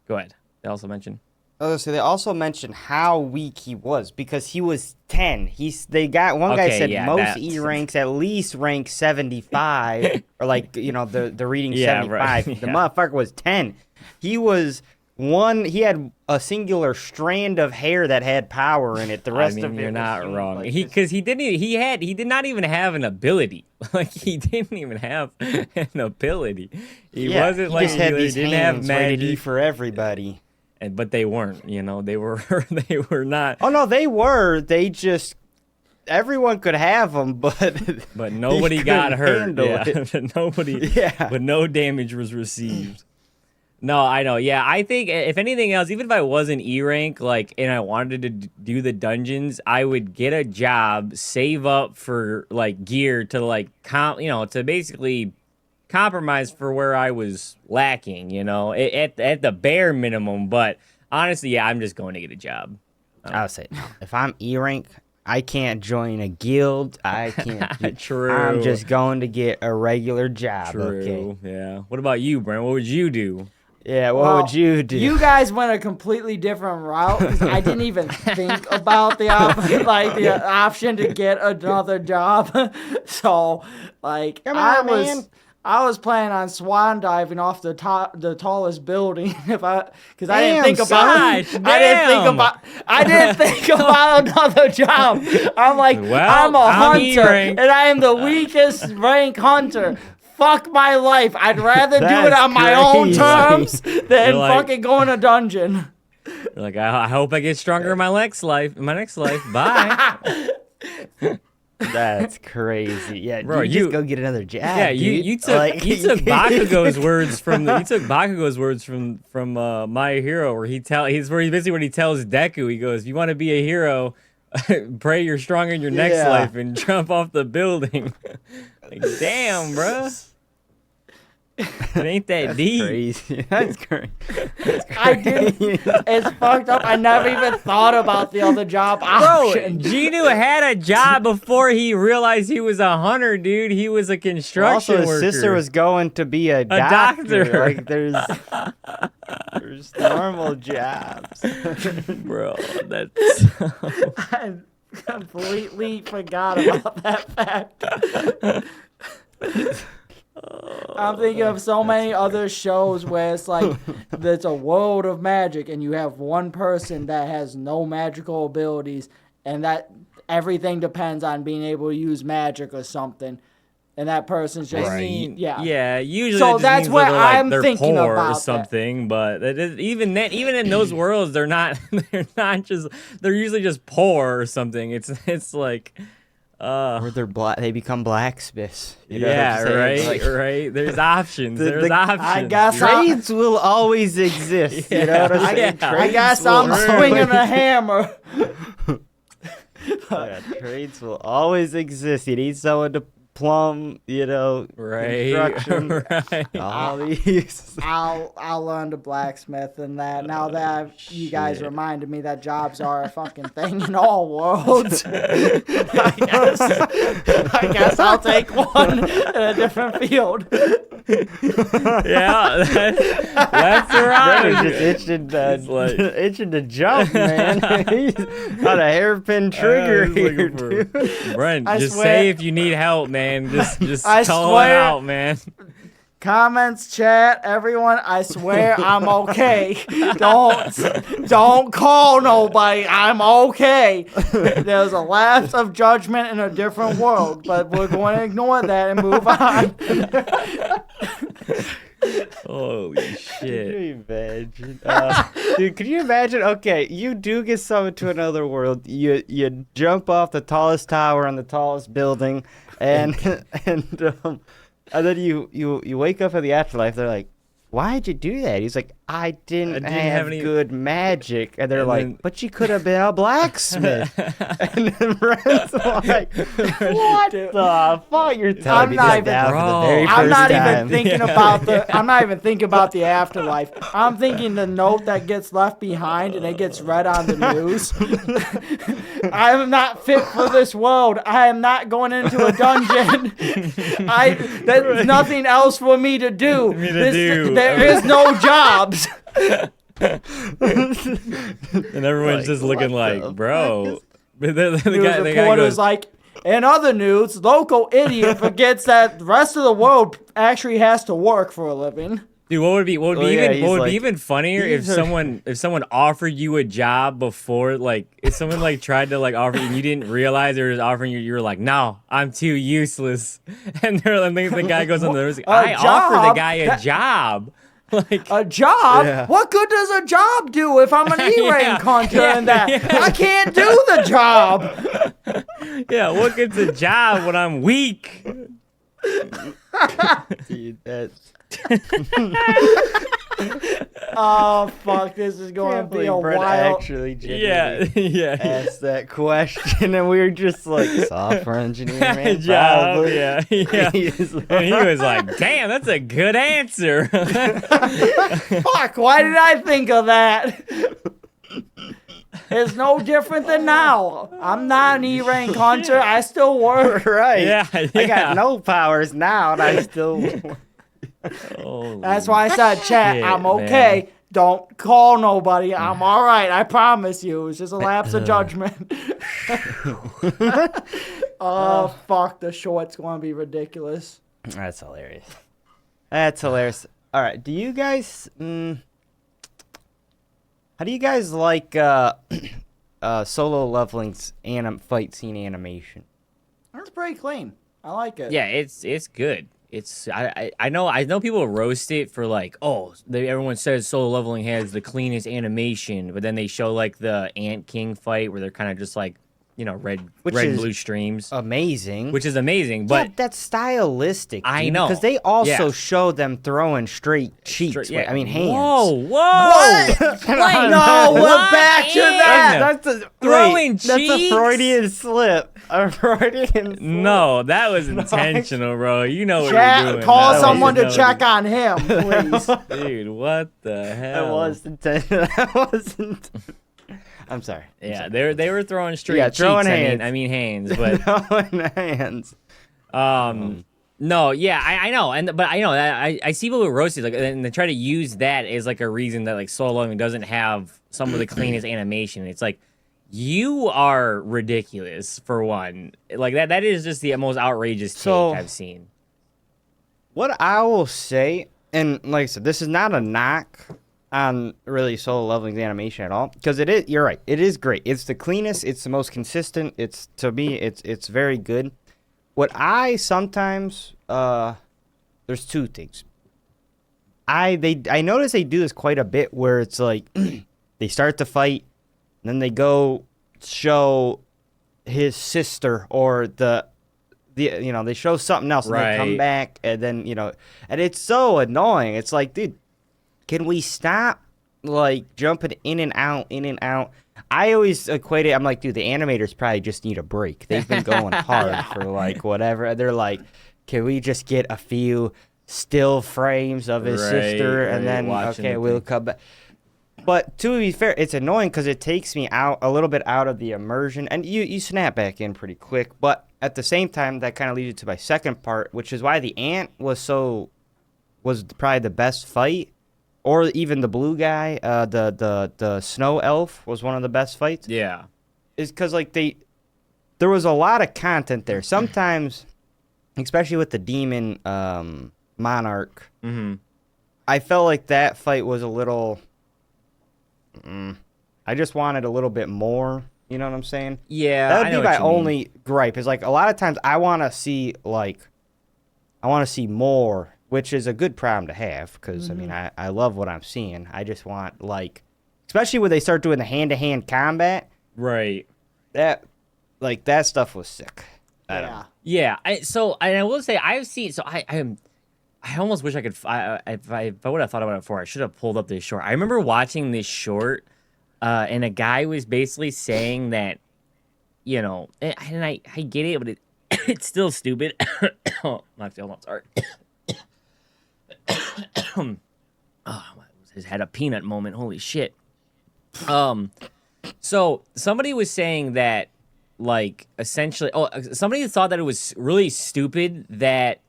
go ahead. They also mentioned. Oh, so they also mentioned how weak he was because he was 10. They got one guy Okay, said yeah, most that- E ranks at least rank 75 or like the reading Yeah, 75. right, The yeah. motherfucker was 10. He was he had a singular strand of hair that had power in it. The rest of it you're was not human, wrong. like, Because he did not even have an ability. Like he didn't even have an ability. He yeah, wasn't he like just had he these didn't have hands rated E magic. for everybody. But they weren't. They were they were not. Oh no, they were. They just everyone could have them, but But he nobody got couldn't hurt. handle Yeah, it. nobody. Yeah. But no damage was received. No, I know. Yeah, I think if anything else, even if I wasn't E rank, like, and I wanted to do the dungeons, I would get a job, save up for like gear to like to basically compromise for where I was lacking. At the bare minimum. But honestly, yeah, I'm just going to get a job. I would say no. If I'm E rank, I can't join a guild. I can't. True. I'm just going to get a regular job. True. Okay. Yeah. What about you, Brent? What would you do? Yeah. What Well, would you do? You guys went a completely different route. 'Cause I didn't even think about the option to get another job. So, like, Come on, man. I was planning on swan diving off the tallest building because I didn't Damn, think about son. I didn't think about another job. I'm like, Well, I'm a I'm hunter E-ranked. and I am the weakest rank hunter. Fuck my life. I'd rather do it That's on my own crazy. terms than You're like- fucking go in a dungeon. You're like, I hope I get stronger in my next life. Bye. That's crazy. Yeah, Bro, you you- just go get another job. Yeah, dude. you took Like, Bakugo's words from My Hero, where he tells Deku, he goes, if you want to be a hero, pray you're stronger in your next Yeah. life and jump off the building. Like, damn, bro. It ain't that deep. Crazy. That's crazy. I didn't. It's fucked up. I never even thought about the other job Bro, option. Genu had a job before he realized he was a hunter, dude. He was a construction Also, his worker. sister was going to be a doctor. Like, there's normal jobs. Bro, that's I completely forgot about that fact. I'm thinking of so many other shows where it's like there's a world of magic and you have one person that has no magical abilities and that everything depends on being able to use magic or something. And that person's just yeah. Usually, So it just that's means where that they're, like, I'm they're thinking poor about or that. something. But it is, even in those worlds, they're not. They're not just. They're usually just poor or something. It's like. Or they become blacksmiths. You know what I'm Yeah, saying? right, Like, right. There's options. the- There's the- options. I guess I- trades will always exist. You know what I'm saying? Yeah. I guess Trades I'm will swinging always- a hammer. Yeah, trades will always exist. You need someone to plumb, right, construction. right. All these. I'll learn to blacksmith and that. Now that you guys Shit. reminded me that jobs are a fucking thing in all worlds, I guess I'll take one in a different field. Yeah, that's Brenner's right. just It's like- itching to jump, man. He's on a hairpin trigger here, dude. Brent, I just swear- say if you need help, man. Just I call it swear- out, man. Comments, chat, everyone. I swear I'm okay. Don't call nobody. I'm okay. There's a lapse of judgment in a different world, but we're going to ignore that and move on. Holy Could shit. you imagine? Dude, could you imagine? Okay, you do get summoned to another world. You jump off the tallest tower on the tallest building, and and then you wake up in the afterlife. They're like, "Why'd you do that?" He's like, "I didn't have have any-" good magic." And they're And like, then- "But you could have been a blacksmith." And then Brent's like, "What the fuck? You're telling me not this even- now for the Bro, very I'm first not time." even thinking about I'm not even thinking about the afterlife. I'm thinking the note that gets left behind and it gets read on the news. I am not fit for this world. I am not going into a dungeon. There's nothing else for me to do. There is no jobs. And everyone's just looking what the like, bro. The News guy reporter's goes, like, in other news, local idiot forgets that the rest of the world actually has to work for a living. dude, what would be Oh, yeah, he's like, even funnier if "These are-" someone offered you a job before, like, if someone like tried to like offer you and you didn't realize they were just offering you were like, no, I'm too useless. And the guy goes on there, I offered the job? guy a job. Like, A job? Yeah. What good does a job do if I'm an E-rank Yeah, hunter yeah, and that? yeah. I can't do the job. yeah, what good's a job when I'm weak? Dude, that's. Oh, fuck, this is going to Can't be a believe Brent wild... actually Yeah, genuinely yeah. asked that question, and we were just like, software engineer, man. Job, probably." yeah, yeah. He's And he was like, damn, that's a good answer. Fuck, why did I think of that? It's no different than now. I'm not an E-rank hunter. I still work. right. Yeah, I yeah. got no powers now, and I still. Holy That's why I said, chat, shit, I'm okay. man. Don't call nobody. I'm all right. I promise you. It's just a lapse of judgment. Oh, fuck. The short's going to be ridiculous. That's hilarious. That's hilarious. All right. Do you guys? How do you guys like solo leveling's fight scene animation? That's pretty clean. I like it. Yeah, it's good. I know people roast it for like, oh, everyone says solo leveling has the cleanest animation, but then they show like the Ant King fight where they're kind of just like red Which and is blue streams, Amazing. which is amazing. But But that's stylistic. I dude, know. because they also Yeah. show them throwing straight cheeks. yeah. I mean hands. Whoa, What? Wait, No, we're what back to in- that. That's a Throwing That's a cheeks? Freudian slip. A Freudian slip. No, that was intentional, bro. You know what Chat, you're doing. call That someone was- to check on him, please. Dude, what the hell? That was intentional. That wasn't. I'm sorry. Yeah, they were throwing straight Yeah, cheeks. throwing hands. I mean hands, but Throwing hands. no, yeah, I know, but I know I see people with roasted like, and they try to use that as like a reason that like Solo Leveling doesn't have some of the cleanest animation. It's like you are ridiculous for one. Like that is just the most outrageous take So- I've seen. What I will say, and like I said, this is not a knock on really Solo Leveling's animation at all, because it is. You're right. It is great. It's the cleanest. It's the most consistent. It's to me. It's very good. What I sometimes there's two things. I notice they do this quite a bit where it's like they start to fight, and then they go show his sister or they show something else and they come Right. back and then and it's so annoying. It's like, dude, can we stop like jumping in and out? I always equate it. I'm like, dude, the animators probably just need a break. They've been going hard for like whatever. They're like, can we just get a few still frames of his Right, sister and right, then watching okay, the we'll thing. come back. But to be fair, it's annoying because it takes me out a little bit out of the immersion, and you snap back in pretty quick. But at the same time, that kind of leads you to my second part, which is why the ant was probably the best fight, or even the blue guy, the snow elf was one of the best fights. Yeah. Is because like there was a lot of content there. Sometimes, especially with the demon monarch, Mm-hmm. I felt like that fight was a little. I just wanted a little bit more. You know what I'm saying? Yeah. That I would know be what my you mean. only gripe. Is like a lot of times I want to see more, which is a good problem to have because I mean I love what I'm seeing. I just want especially when they start doing the hand-to-hand combat. Right. That stuff was sick. I don't know. Yeah. Yeah. I will say I've seen. So I almost wish I could. If I would have thought about it before, I should have pulled up this short. I remember watching this short, and a guy was basically saying that, and I get it, but it's still stupid. Oh, my hold on, sorry. Oh, his had a peanut moment. Holy shit. So somebody was saying that, like, essentially, somebody thought that it was really stupid that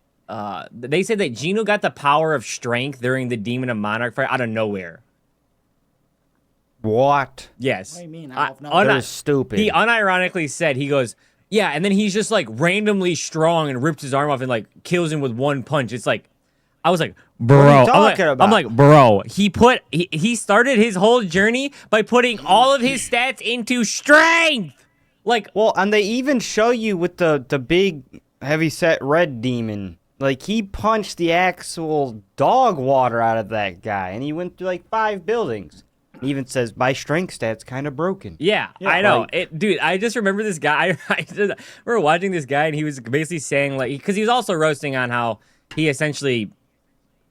they said that Gino got the power of strength during the Demon and Monarch fight out of nowhere. What? Yes. What do you mean, out of nowhere? That is stupid. He unironically said, he goes, yeah, and then he's just like randomly strong and rips his arm off and like kills him with one punch. It's like, I was like, bro. What are you I'm talking like, about? I'm like, bro. He started his whole journey by putting all of his stats into strength. Like, Well, and they even show you with the big heavy-set red demon. Like, he punched the actual dog water out of that guy, and he went through, like, 5 buildings. He even says, my strength stat's kind of broken. yeah, I know. like- Dude, I just remember this guy. I remember watching this guy, and he was basically saying, like, because he was also roasting on how he essentially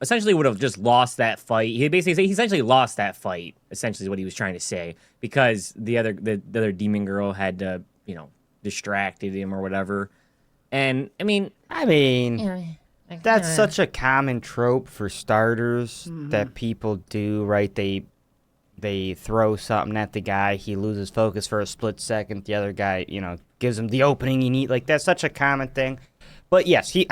would have just lost that fight. He basically said he essentially lost that fight, essentially is what he was trying to say, because the other demon girl had, distracted him or whatever. And, I mean, That's such a common trope for starters that people do, right? They throw something at the guy, he loses focus for a split second, the other guy, gives him the opening he needs. Like, that's such a common thing. But yes, he's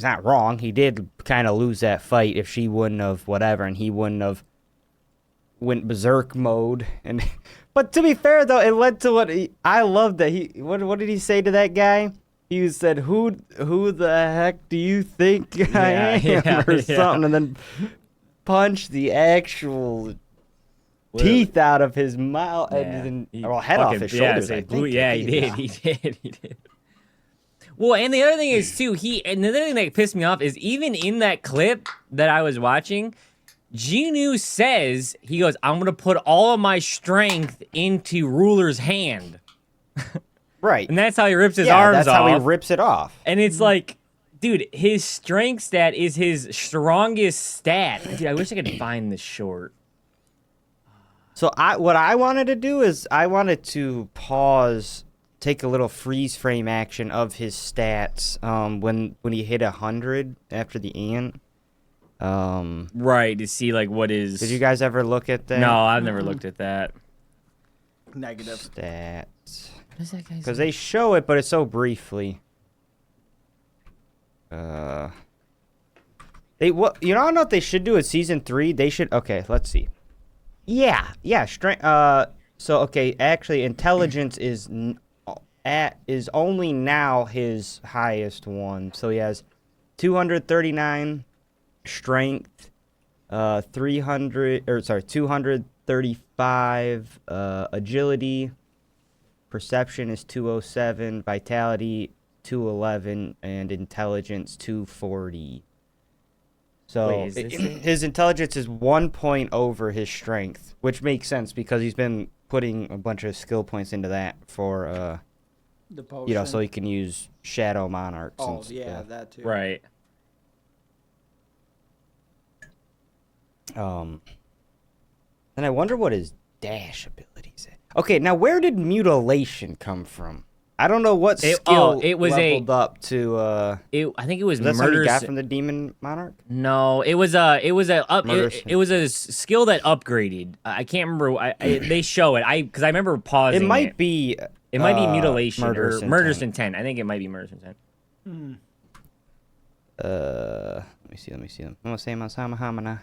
not wrong. He did kind of lose that fight if she wouldn't have whatever, and he wouldn't have went berserk mode. And but to be fair though, it led to I love that what did he say to that guy? He said, "Who the heck do you think I am?" or something, and then punched the actual teeth out of his mouth and head off his shoulders. I think. He did. Well, and the other thing is too, and the other thing that pissed me off is even in that clip that I was watching, Genu says, he goes, I'm gonna put all of my strength into Ruler's hand. Right. And that's how he rips his yeah, arms that's off. how he rips it off. And it's like, dude, his strength stat is his strongest stat. Dude, I wish I could find this short. So what I wanted to do is I wanted to pause, take a little freeze frame action of his stats when he hit 100 after the ant. Right, to see like what is. Did you guys ever look at that? No, I've never looked at that. Negative. Stats. What is that guy's Because they show it, but it's so briefly. They what you know? I don't know what they should do in season 3. They should. Okay, let's see. Yeah. Strength. So okay, actually, intelligence is only now his highest one. So he has 239 strength, 235 agility. Perception is 207, vitality 211, and intelligence 240. So Wait, is this it? his intelligence is 1 point over his strength, which makes sense because he's been putting a bunch of skill points into that for The potion. you know, so he can use Shadow Monarchs. Oh, and yeah, stuff. that too. Right. Then I wonder what his dash abilities are. Okay, now where did mutilation come from? I don't know what skill it was leveled up to. I think it was Was that something he murder. got from the Demon Monarch? No, it was a Murder it was a skill that upgraded. I can't remember. They show it. Because I remember pausing. It might be. It might be mutilation murderous or murderous intent. intent. I think it might be murderous intent. Let me see. I'm gonna say Masamahamana.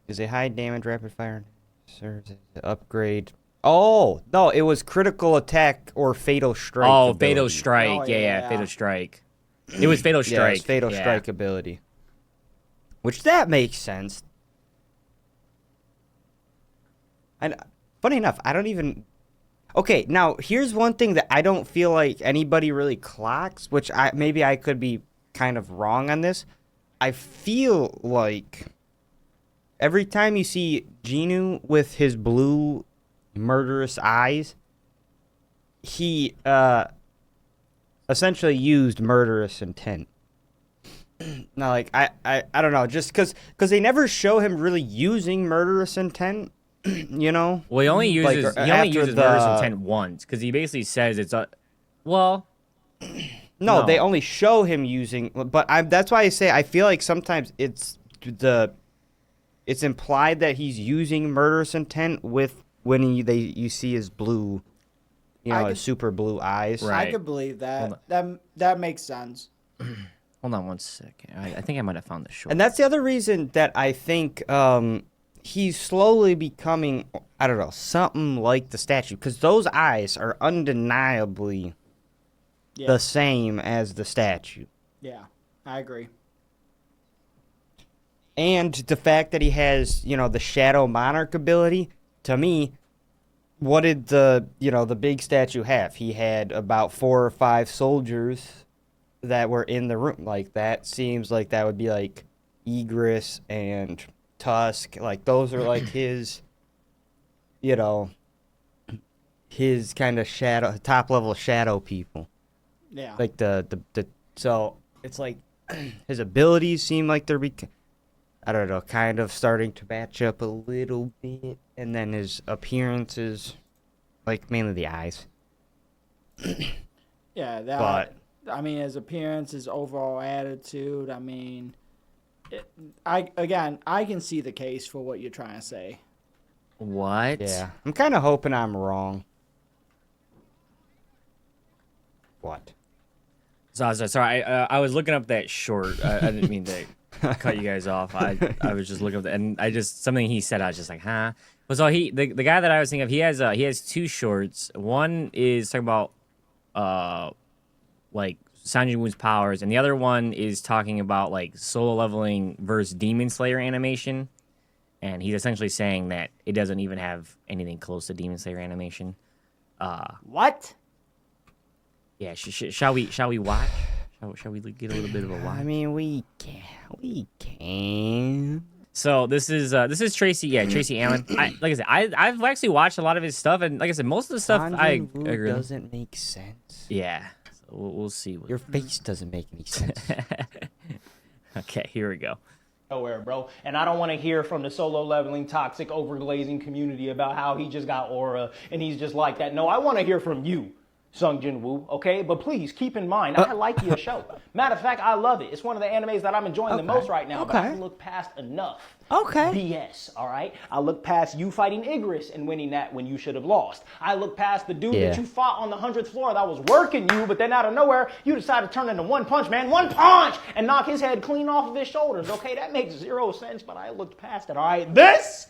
Is a high damage rapid fire serves as an upgrade. Oh no, it was critical attack or fatal strike. Oh, ability. fatal strike. Oh, yeah, yeah. fatal strike. It was fatal Yeah, strike. it's fatal yeah. strike ability. Which that makes sense. And funny enough, I don't even. Okay, now here's one thing that I don't feel like anybody really clocks, which maybe I could be kind of wrong on this. I feel like every time you see Genu with his blue murderous eyes, he essentially used murderous intent. Now, like I don't know, just because they never show him really using murderous intent, you know. Well, he only uses after murderous intent once because he basically says it's a. Well, No, they No. only show him using, but that's why I say I feel like sometimes it's implied that he's using murderous intent with when you see his blue, you I know, could- his super blue eyes. Right. I could believe Hold that. That makes sense. hold on one second. I think I might have found the short. And that's the other reason that I think he's slowly becoming, I don't know, something like the statue, because those eyes are undeniably Yeah. the same as the statue. Yeah, I agree. And the fact that he has, you know, the Shadow Monarch ability, to me, what did the big statue have? He had about 4 or 5 soldiers that were in the room. Like, that seems like that would be like Egress and Tusk. Like, those are like his, you know, his kind of shadow, top level shadow people. Yeah. Like so it's like his abilities seem like they're I don't know, kind of starting to match up a little bit, and then his appearance is like mainly the eyes. Yeah, that. But I mean, his appearance, his overall attitude. I mean, I can see the case for what you're trying to say. What? yeah, I'm kind of hoping I'm wrong. What? So sorry. I was looking up that short. I didn't mean to cut you guys off. I was just looking up that, and I just something he said. I was just like, huh. Well, so the guy that I was thinking of, he has 2 shorts. One is talking about like Sanji Moon's powers, and the other one is talking about like solo leveling versus Demon Slayer animation. And he's essentially saying that it doesn't even have anything close to Demon Slayer animation. What? Yeah, shall we watch? Shall we get a little bit of a watch? I mean, we can. So this is Tracy. Yeah, Tracy Allen. Like I said, I've actually watched a lot of his stuff, and like I said, most of the stuff I agree with. Doesn't make sense. Yeah. So we'll see. Your face doesn't make any sense. Okay, here we go. Nowhere, bro. And I don't want to hear from the solo leveling, toxic, overglazing community about how he just got aura and he's just like that. No, I want to hear from you, Sung Jin Woo, okay? But please keep in mind, I like your show. Matter of fact, I love it. It's one of the animes that I'm enjoying the most right now, but I look past enough. BS, all right? I look past you fighting Igris and winning that when you should have lost. I look past the dude that you fought on the 100th floor that was working you, but then out of nowhere, you decided to turn into One Punch Man, one punch, and knock his head clean off of his shoulders, okay? That makes 0 sense, but I looked past it, all right? This,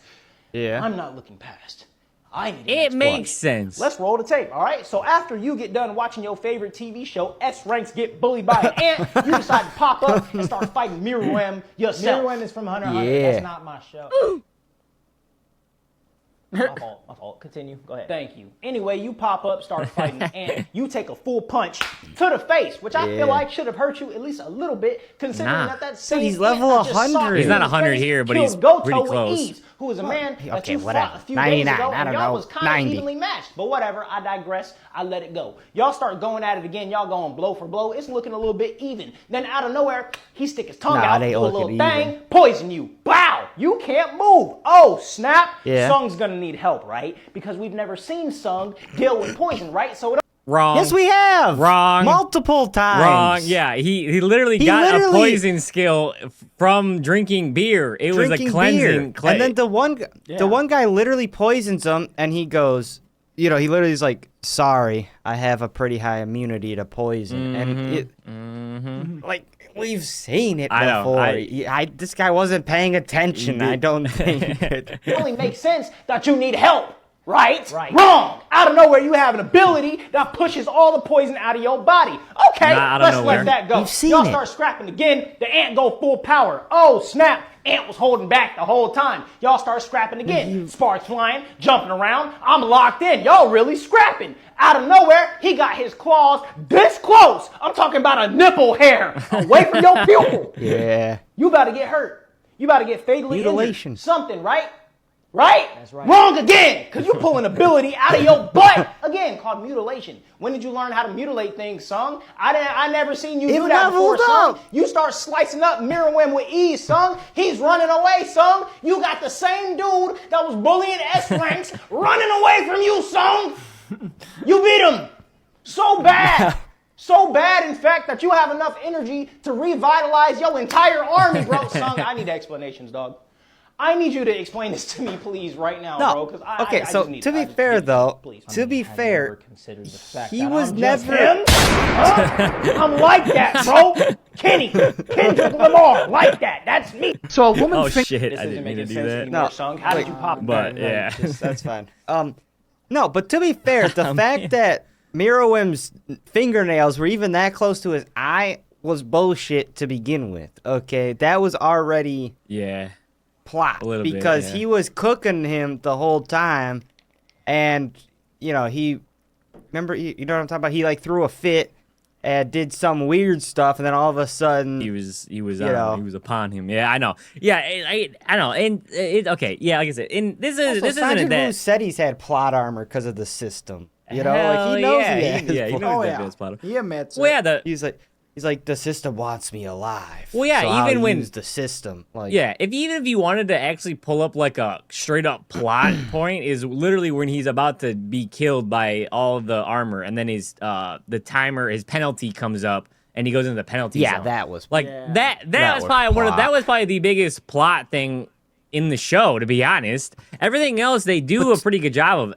I'm not looking past. It makes sense. Let's roll the tape, all right? So after you get done watching your favorite TV show, S ranks get bullied by an ant, you decide to pop up and start fighting Miruem yourself. Miruem is from Hunter x Hunter. That's not my show. My fault. Continue. Go ahead. Thank you. Anyway, you pop up, start fighting, and you take a full punch to the face, which I feel like should have hurt you at least a little bit, considering that same he's level ant that just 100. socked He's not you in the 100 face here, but killed he's Goto pretty with close. ease, who is a man that okay, you whatever. fought a few days 99, ago, I and don't y'all know, was kind of 90. evenly matched. But whatever, I digress. I let it go. Y'all start going at it again. Y'all going blow for blow. It's looking a little bit even. Then out of nowhere, he stick his tongue out, do a little thing, poison you. Bow! You can't move. Oh, snap. Sung's gonna need help, right? Because we've never seen Sung deal with poison, right? So it Wrong. Yes, we have. Wrong. Multiple times. Wrong. Yeah, he literally got a poison skill from drinking beer. It was a cleansing. And then the one guy literally poisons him, and he goes, he literally is like, "Sorry, I have a pretty high immunity to poison," and like we've seen it before. This guy wasn't paying attention. I don't think it only makes sense that you need help. Right? Wrong. Out of nowhere, you have an ability that pushes all the poison out of your body. Okay, let's let that go. Y'all start scrapping again. The ant go full power. Oh, snap. Ant was holding back the whole time. Y'all start scrapping again. Sparks flying, jumping around. I'm locked in. Y'all really scrapping. Out of nowhere, he got his claws this close. I'm talking about a nipple hair away from your pupil. Yeah. You about to get hurt. You about to get fatally Mutilation. injured. Something, right? Right? That's right. Wrong again, because you pull an ability out of your butt again called mutilation. When did you learn how to mutilate things, Sung? I never seen you do that before, Sung. You start slicing up Miruem with ease, Sung. He's running away, Sung. You got the same dude that was bullying S ranks running away from you, Sung. You beat him so bad. So bad, in fact, that you have enough energy to revitalize your entire army, bro. Sung, I need explanations, dog. I need you to explain this to me, please, right now, bro. Because okay, so to be fair, though, to be fair, he was never. I'm like that, bro. Kendrick Lamar, like that. That's me. So a woman. Oh shit! This I didn't doesn't mean make to do sense that. anymore, Sung. How did you pop? But yeah, that's fine. No, but to be fair, the fact that Miruem's fingernails were even that close to his eye was bullshit to begin with. Okay, that was already plot because he was cooking him the whole time, and he remember you know what I'm talking about. He like threw a fit and did some weird stuff, and then all of a sudden he was upon him. Yeah, I know. Yeah, I know. And okay, yeah, like I said, and this isn't that. Said he's had plot armor because of the system. Like Hell he knows yeah, he has he knows that best plot armor. He admits Well, yeah, He's like, the system wants me alive. Well, yeah, so even I'll when use the system, like, even if you wanted to actually pull up like a straight up plot point, is literally when he's about to be killed by all of the armor, and then his penalty comes up, and he goes into the penalty zone. That was like that was probably that was probably the biggest plot thing in the show, to be honest. Everything else they do a pretty good job of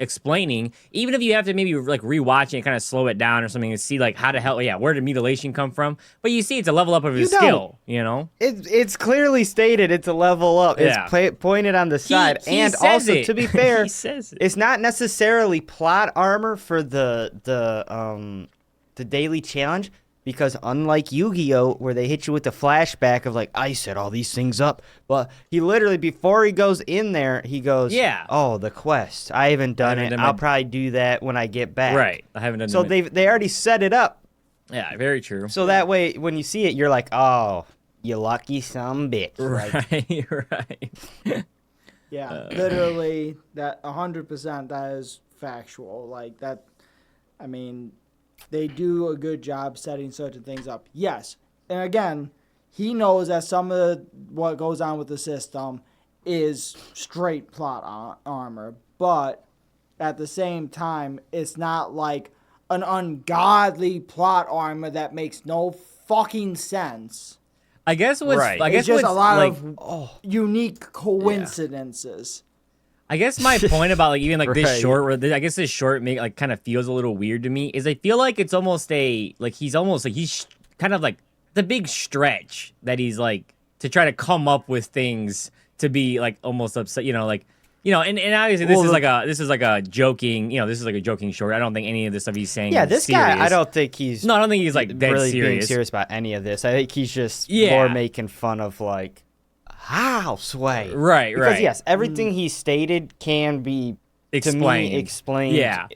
explaining, even if you have to maybe like rewatch it and kind of slow it down or something and see like how the hell where did mutilation come from, but you see it's a level up of his skill. It's clearly stated it's a level up. It's pointed on the side. And also, to be fair, it's not necessarily plot armor for the daily challenge, because unlike Yu-Gi-Oh, where they hit you with the flashback of like, I set all these things up, but he literally, before he goes in there, he goes, oh, the quest, I haven't done it. I'll probably do that when I get back. Right, I haven't done it. So they already set it up. Yeah, very true. So that way, when you see it, you're like, oh, You lucky some bitch. Like, Right. Yeah, literally, that 100%. That is factual. Like that. I mean, they do a good job setting certain things up. Yes, and again, he knows that some of what goes on with the system is straight plot armor, but at the same time, it's not like an ungodly plot armor that makes no fucking sense. I guess what's Right. I It's guess just what's a lot like of unique coincidences. I guess my point about like even like this Right. short, I guess this short make like kind of feels a little weird to me. Is I feel like it's almost he's kind of like the big stretch that he's like to try to come up with things to be like almost upset, and obviously this Well, is like a joking, this is like a joking short. I don't think any of the stuff he's saying. yeah, is this serious. guy, I don't think he's No, I don't think he's like dead really being serious. serious about any of this. I think he's just Yeah. more making fun of like houseway. Right, Because right. yes, everything he stated can be Explained. to me explained Yeah.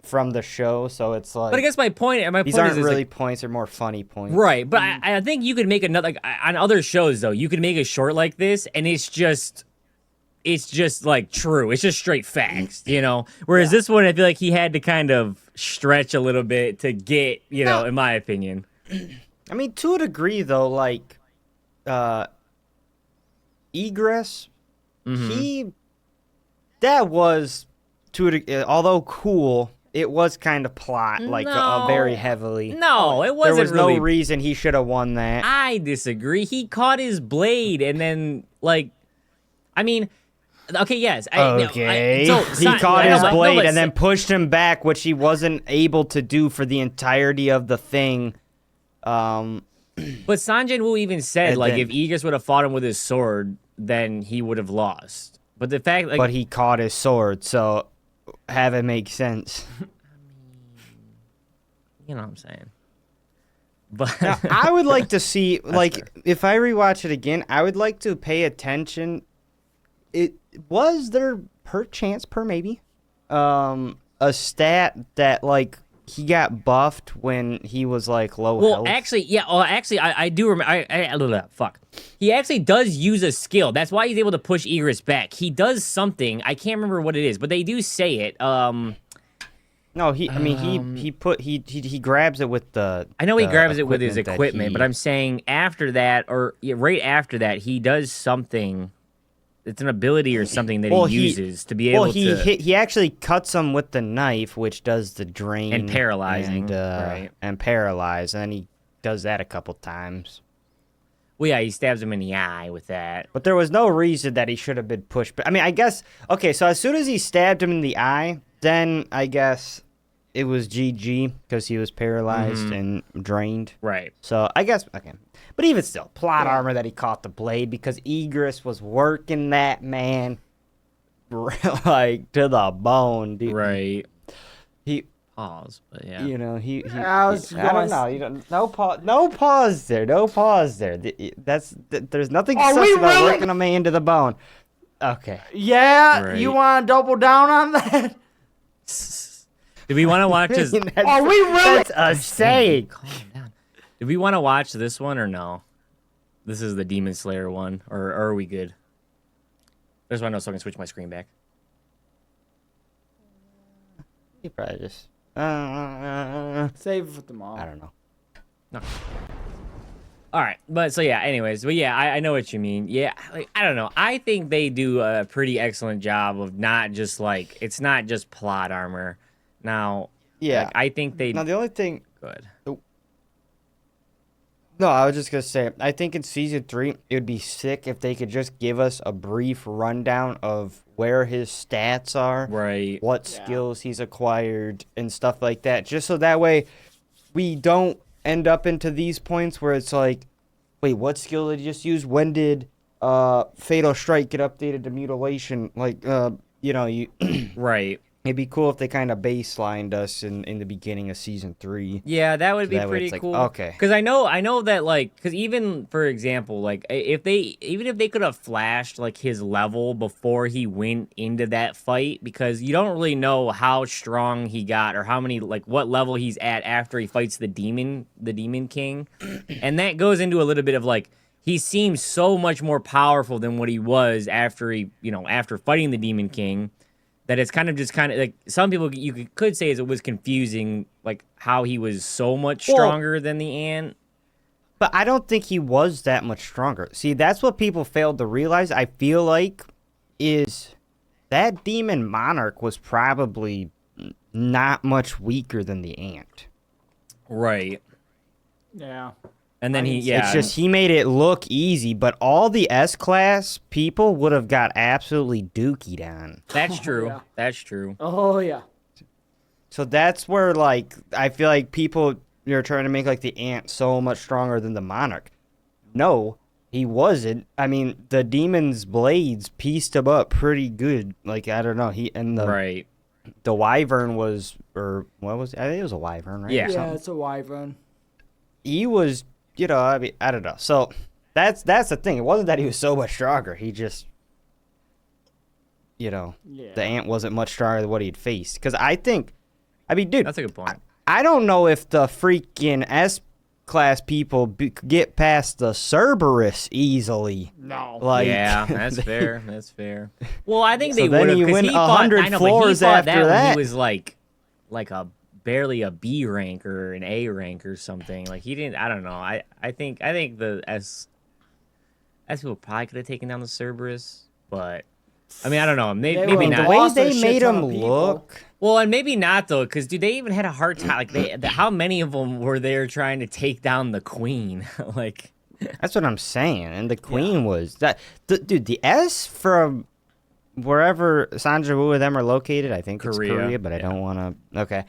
from the show. So it's like, But I guess my point these is, aren't is, really like, points; they're more funny points. right. But I think you could make another on other shows though. You could make a short like this, and it's just like true. It's just straight facts, Whereas this one, I feel like he had to kind of stretch a little bit to get, in my opinion. I mean, to a degree, though, like, Egress, that was, although cool, it was kind of plot, like, No. very heavily. No, it There wasn't was really. no reason he should have won that. I disagree. He caught his blade, and then I mean, okay, yes. Okay. He caught his blade and then pushed him back, which he wasn't able to do for the entirety of the thing. But Sanjin Woo even said, And like, then- if Aegis would have fought him with his sword, then he would have lost. But the fact, like, But he caught his sword, so have it make sense. you know what I'm saying. But Now, I would like to see, like, if I rewatch it again, I would like to pay attention. It was there maybe a stat that like he got buffed when he was like low well, health. actually, yeah. Well, actually, I do remember. Fuck. He actually does use a skill. That's why he's able to push Egress back. He does something. I can't remember what it is, but they do say it. No, he grabs it with the. I know he the grabs it with his that equipment, but I'm saying after that, or right after that, he does something. It's an ability or something that he uses to be able to. He actually cuts him with the knife, which does the drain And paralyzing, right. and paralyze, and then he does that a couple times. Well, yeah, he stabs him in the eye with that. But there was no reason that he should have been pushed. But I mean, I guess okay. So as soon as he stabbed him in the eye, then I guess it was GG because he was paralyzed and drained. Right. So I guess okay. But even still, plot armor that he caught the blade because Egress was working that man like to the bone, dude. Right. He, Pause, but yeah. you know, he I was I don't gonna know. You don't, no pause there. No pause there. There's nothing Are sus we about really- working a man to the bone. Okay. Yeah, Right. you want to double down on that? Do we want to watch his? Are we really? That's a saying. Calm down. Do we want to watch this one or no? This is the Demon Slayer one, or are we good? There's one, so I can switch my screen back. You probably just. Save it for tomorrow. I don't know. All right, but so yeah. Anyways, but yeah, I know what you mean. Yeah, like I don't know. I think they do a pretty excellent job of not just like it's not just plot armor. Now, Yeah. like, I think they Now the only thing. good. No, I was just gonna say. I think in season 3, it would be sick if they could just give us a brief rundown of where his stats are, Right. what skills he's acquired, and stuff like that. Just so that way, we don't end up into these points where it's like, wait, what skill did he just use? When did Fatal Strike get updated to Mutilation? Like, you. Right. It'd be cool if they kind of baselined us in the beginning of season 3. Yeah, that would So be that way pretty it's like, cool. okay. Because I know that like, because even for example, like if they could have flashed like his level before he went into that fight, because you don't really know how strong he got or how many like what level he's at after he fights the demon king, and that goes into a little bit of like he seems so much more powerful than what he was after after fighting the Demon King. That it's kind of like some people could say it was confusing, like how he was so much stronger than the ant. But I don't think he was that much stronger. See, that's what people failed to realize, I feel like, is that demon monarch was probably not much weaker than the ant. Right. Yeah. And then It's just he made it look easy, but all the S-class people would have got absolutely dookied on. That's true. Yeah. That's true. Oh yeah. So that's where, like, I feel like people are trying to make, like, the ant so much stronger than the monarch. No, he wasn't. I mean, the demon's blades pieced him up pretty good. Like, I don't know. Right. The wyvern was, or what was it? I think it was a wyvern, right? Yeah. Yeah, it's a wyvern. He was, I mean, I don't know. So that's the thing. It wasn't that he was so much stronger. He just, Yeah. the ant wasn't much stronger than what he'd faced. Because I mean, dude, That's a good point. I don't know if the freaking S-class people get past the Cerberus easily. No. Like, Yeah, that's fair. That's fair. Well, I think So they then would have you because win he fought. 100 I know, but he floors fought after that when that. he was like a barely a B rank or an A rank or something. Like he didn't. I don't know. I think the S people probably could have taken down the Cerberus, but I mean I don't know. Maybe were not. the way lost a they shit made ton him of people. look. Well, and maybe not though, because dude, they even had a hard time. Like how many of them were there trying to take down the queen? Like, That's what I'm saying. And the queen was that. Dude, the S from wherever Sanjay Wu and them are located, I think it's Korea. Korea, but I don't want to. Okay.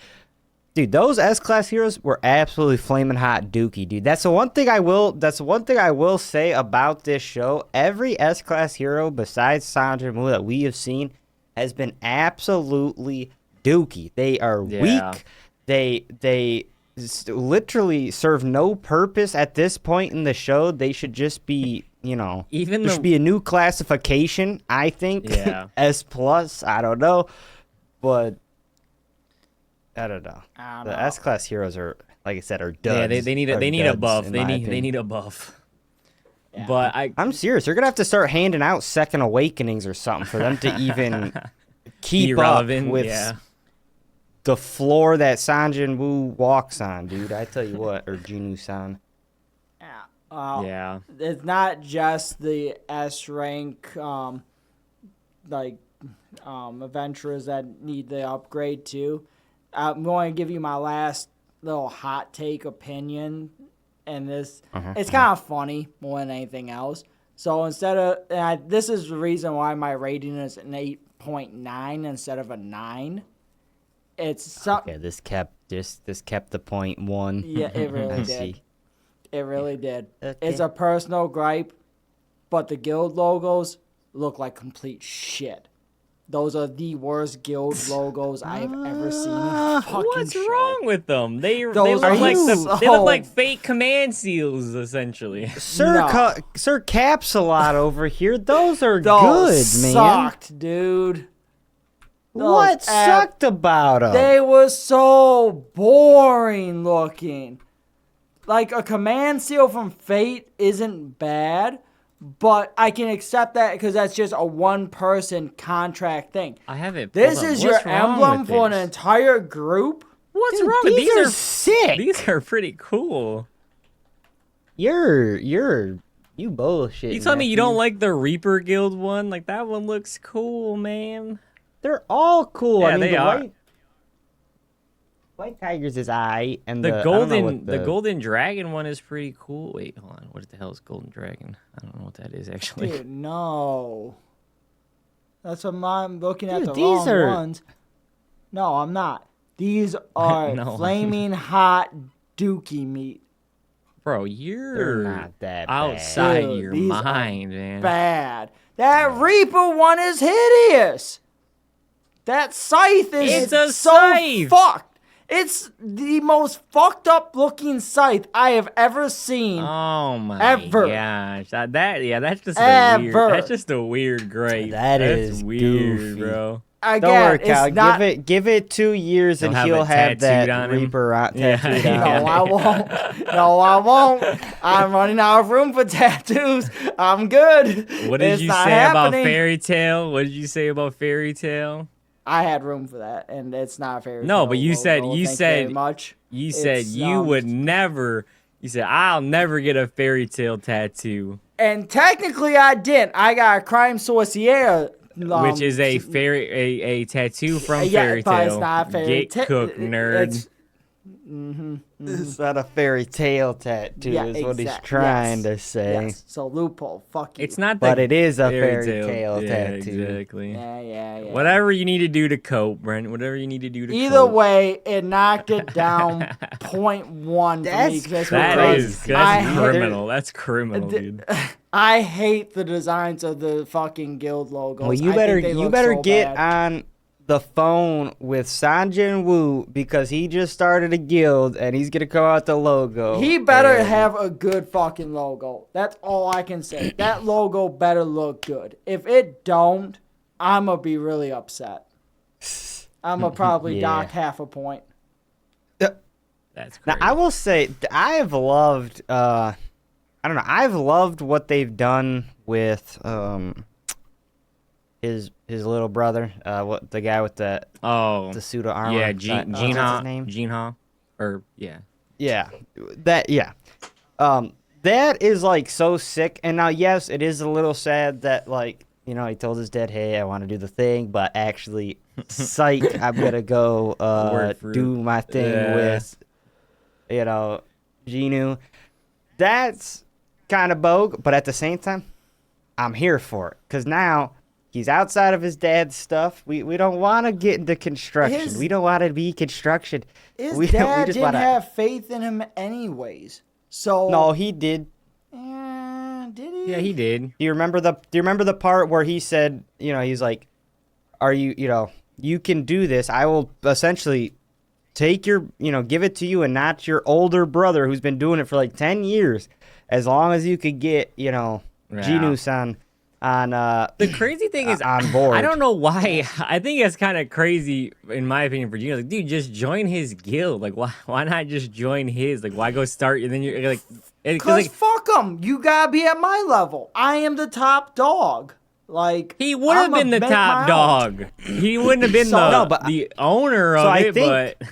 Dude, those S-class heroes were absolutely flaming hot dookie, dude. That's the one thing I will say about this show. Every S-class hero besides Sanjay Wu that we have seen has been absolutely dookie. They are Yeah. weak. They literally serve no purpose at this point in the show. They should just be, Even there the- should be a new classification, I think. Yeah. S plus, I don't know. But I don't know. I don't The know. S-class heroes are, like I said, are duds. yeah, they need a buff. They need a buff. Yeah. But I'm serious. You're gonna have to start handing out second awakenings or something for them to even keep be up relevant. with Yeah. the floor that Sanjin Wu walks on, dude. I tell you what, or Jinu-san. Yeah. Yeah. It's not just the S rank, adventurers that need the upgrade too. I'm going to give you my last little hot take opinion, and this it's kind of funny more than anything else. So instead of this is the reason why my rating is an 8.9 instead of a 9. It's something. Yeah, this kept the point one. Yeah, it really I did. see. It really did. Okay. It's a personal gripe, but the guild logos look like complete shit. Those are the worst guild logos I have ever seen in a fucking What's show. wrong with them? They look Those are like they look like so- fake command seals, essentially. Sir, No. Sir Capsalot over here. Those are Those good, man. sucked, dude. What sucked about them? They were so boring looking. Like a command seal from Fate isn't bad, but I can accept that because that's just a one-person contract thing. I have it. This pulled up. is your What's wrong emblem with for an this? entire group. What's Dude, wrong with these are sick. These are pretty cool. You bullshit. You telling me you don't like the Reaper Guild one? Like that one looks cool, man. They're all cool. Yeah, I mean, they the are. White Tiger's is eye, and The I don't know golden what the golden dragon one is pretty cool. Wait, hold on. What the hell is golden dragon? I don't know what that is actually. Dude, no. That's what I'm looking at Dude, the these wrong are- ones. No, I'm not. These are No. flaming hot dookie meat. Bro, They're you're not that bad. outside Dude, your these are mind, man. Bad. That Reaper one is hideous. That scythe is It's a so scythe. fucked. It's the most fucked up looking scythe I have ever seen. Oh my Ever. gosh. That's just Ever. a weird. That's just a weird gripe. That That's is weird, goofy. bro. Again, Don't worry, it's Kyle. not. Give it 2 years, He'll and have he'll it have that tattooed on him. Reaper Yeah, tattooed yeah. on him. No, I won't. No, I won't. I'm running out of room for tattoos. I'm good. What did It's you not say about happening. Fairy Tale? What did you say about Fairy Tale? I had room for that, and it's not a fairy No, tale but you logo. said Thank you very much. you said It's, you would never. You said I'll never get a Fairy Tale tattoo, And technically, I didn't. I got a crime sorcier, which is a a tattoo from Fairy but Tale. it's not a fairy Get cooked, nerd. It's not a fairy tale tattoo, Yeah, is what he's exact- trying yes, to say. Yes. So loophole, fuck you. It's not, But the it is a fairy fairy tale yeah, tattoo. Exactly. Yeah. Whatever you need to do to cope, Brent. Whatever you need to do to Either cope. way, it knocked it down 0.1 for me. That's 'cause That crazy. is I that's hate- criminal. That's criminal, dude. I hate the designs of the fucking guild logos. Well, you I better think they look better so get bad. on the phone with Sanjin Woo because he just started a guild and he's gonna come out the logo. He better and- have a good fucking logo. That's all I can say. That logo better look good. If it don't, I'ma be really upset. I'ma probably Yeah. dock half a point. That's Now crazy. I will say I have loved. I don't know. I've loved what they've done with his little brother. What the guy with the Oh, pseudo armor? yeah, What's his Jinha, name? Jinha, or yeah. Yeah, yeah. That is like so sick. And now, yes, it is a little sad that like he told his dad, "Hey, I want to do the thing," but actually, psych, I'm gonna go Work for do it. my thing Yeah. with Genu. That's kind of bogue, but at the same time, I'm here for it because now he's outside of his dad's stuff. We don't want to get into construction. His- We don't want to be construction. His we dad just didn't wanna- have faith in him anyways. So No, he did. did he? Yeah, he did. Do you remember the part where he said, he's like, "Are you, you can do this. I will essentially take your, give it to you and not your older brother who's been doing it for like 10 years, as long as you could get, Genu-san on The crazy thing is, on board." I don't know why. I think it's kind of crazy, in my opinion, for Gino. Like, dude, just join his guild. Like, why not just join his? Like, why go start? And then you're like, Because like, fuck him. You gotta be at my level. I am the top dog. Like he would have I'ma been the make top my own. dog. He wouldn't have been So- No, but- the owner of So I it, think- but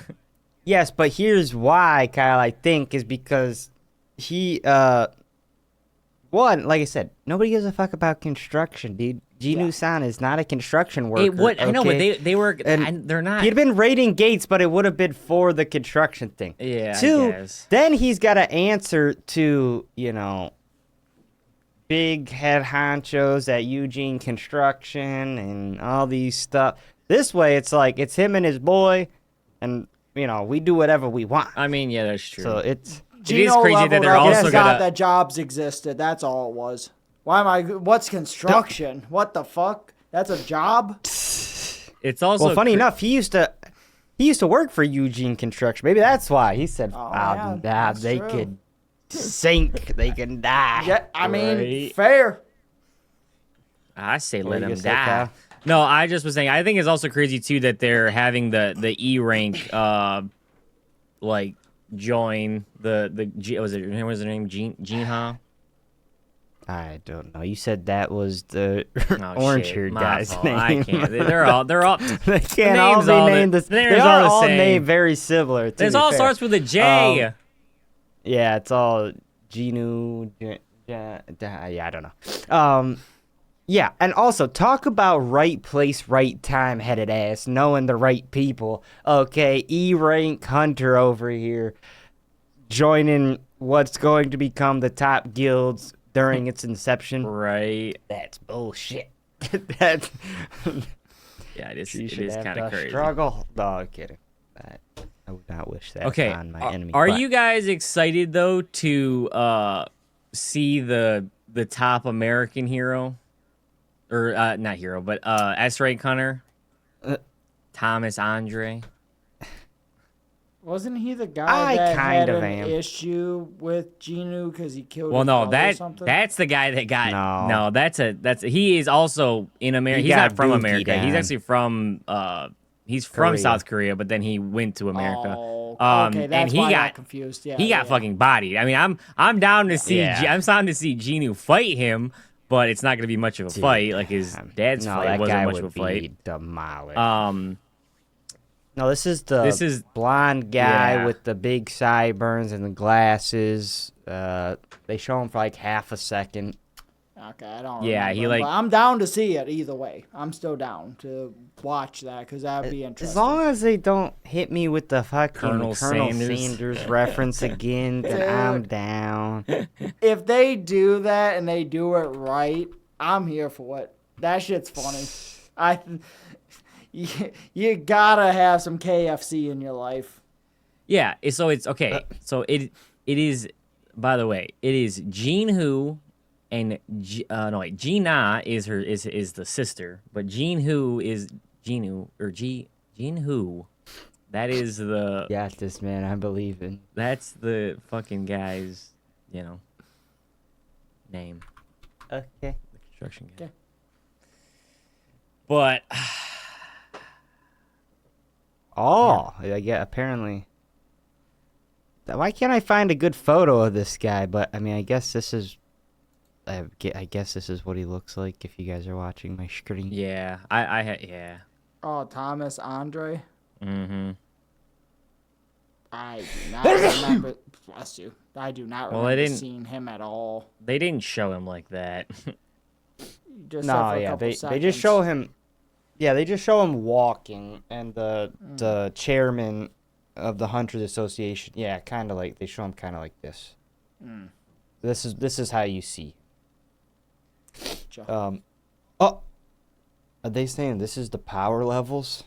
Yes, but here's why, Kyle, I think, is because he, one, like I said, nobody gives a fuck about construction, dude. Genu-san is not a construction worker. it would. I know, but okay? they were. And they're not. He'd been raiding gates, but it would have been for the construction thing. Yeah, I Two, guess. then he's got to answer to, big head honchos at Eugene Construction and all these stuff. This way, it's like, it's him and his boy, and, we do whatever we want. I mean, yeah, that's true. So it's... It is crazy that leveled they're up and also forgot gonna- that jobs existed. That's all it was. What's construction? What the fuck? That's a job? it's also Well, funny enough, he used to work for Eugene Construction. Maybe that's why he said, Oh, yeah, that's they true. could sink, they can die." Yeah, I mean, Right. fair. I say What let were you him gonna say, die. Kyle? No, I just was saying. I think it's also crazy too that they're having the E rank, like join the was it what was her name Jinha? I don't know. You said that was the Oh, orange shit, haired my guy's fault. name. I can't. They're all They can't all names be all the- named. the They names are are the all same. named very similar. This all starts with a J. Yeah, it's all Genu. Yeah, I don't know. Yeah, and also talk about right place, right time, headed ass, knowing the right people. Okay, E rank Hunter over here, joining what's going to become the top guilds during its inception. Right. That's bullshit. That's Yeah, it you is should have kind of to crazy. struggle. No, I'm kidding. I would not wish that Okay, on my enemy. are but- you guys excited though to see the top American hero, or not hero, but S. Ray Connor, Uh, Thomas Andre? Wasn't he the guy I that kind had of an am. issue with Genu because he killed Well, his no, brother or something? that's the guy that got. No. That's he is also in America. He He's got not from dookie America. He's down. actually from he's from Korea. South Korea, but then he went to America. Oh, okay, and that's he why I got got confused. Yeah, he got fucking bodied. I mean, I'm down to see Yeah. I'm down to see Genu fight him, but it's not gonna be much of a fight. Like his dad's no, fight that wasn't guy much would of a fight. be demolished. Um, No, this is blonde guy Yeah. with the big sideburns and the glasses. They show him for like half a second. Okay, I don't. Yeah, remember he, him, like- but I'm down to see it either way. I'm still down to watch that because that would be interesting. As long as they don't hit me with the fucking Colonel Sanders. Sanders reference again, then I'm down. If they do that and they do it right, I'm here for it. That shit's funny. You gotta have some KFC in your life. yeah. So it's okay. So it is. By the way, it is Jean Hu, and Gina is the sister, but Jean Hu is Jean Hu. That is the Got this, man. I believe in. that's the fucking guy's name. Okay. The construction guy. Okay. But Oh, yeah. Apparently. Why can't I find a good photo of this guy? But I mean, I guess this is. I guess this is what he looks like. If you guys are watching my screen. yeah, yeah. Oh, Thomas Andre. Mm-hmm. I do not remember. Bless you. I do not Well, I remember didn't- seeing him at all. They didn't show him like that. Just No, for a yeah, couple they seconds. just show him. Yeah, they just show him walking, and the chairman of the Hunters Association. Yeah, kind of like they show him kind of like this. This is how you see. Gotcha. Oh, are they saying this is the power levels?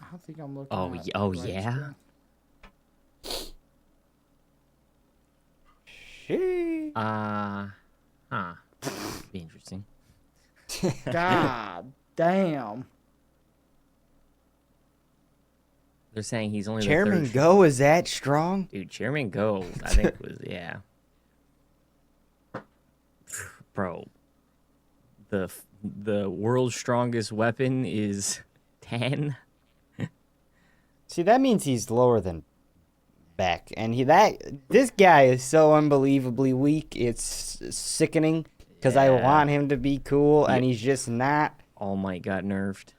I don't think I'm looking. Oh, at oh, the right yeah? screen. Sheesh. Huh. Be interesting. God damn. They're saying he's only Chairman the third. Go is that strong? Dude, Chairman Go, I think was yeah. Bro, the world's strongest weapon is 10. See, that means he's lower than Beck, and this guy is so unbelievably weak. It's sickening because I Yeah. want him to be cool, and he's just not. All Might got nerfed.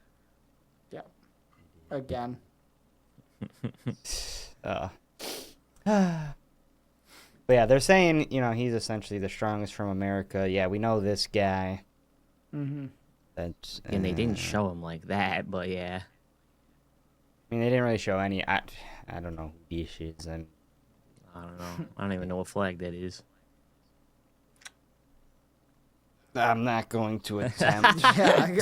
Yeah. Again. But yeah, they're saying, he's essentially the strongest from America. Yeah, we know this guy. Mm-hmm. That's And they didn't show him like that, but yeah. I mean, they didn't really show any. I don't know who this is, and I don't know. I don't even know what flag that is. I'm not going to attempt. I'm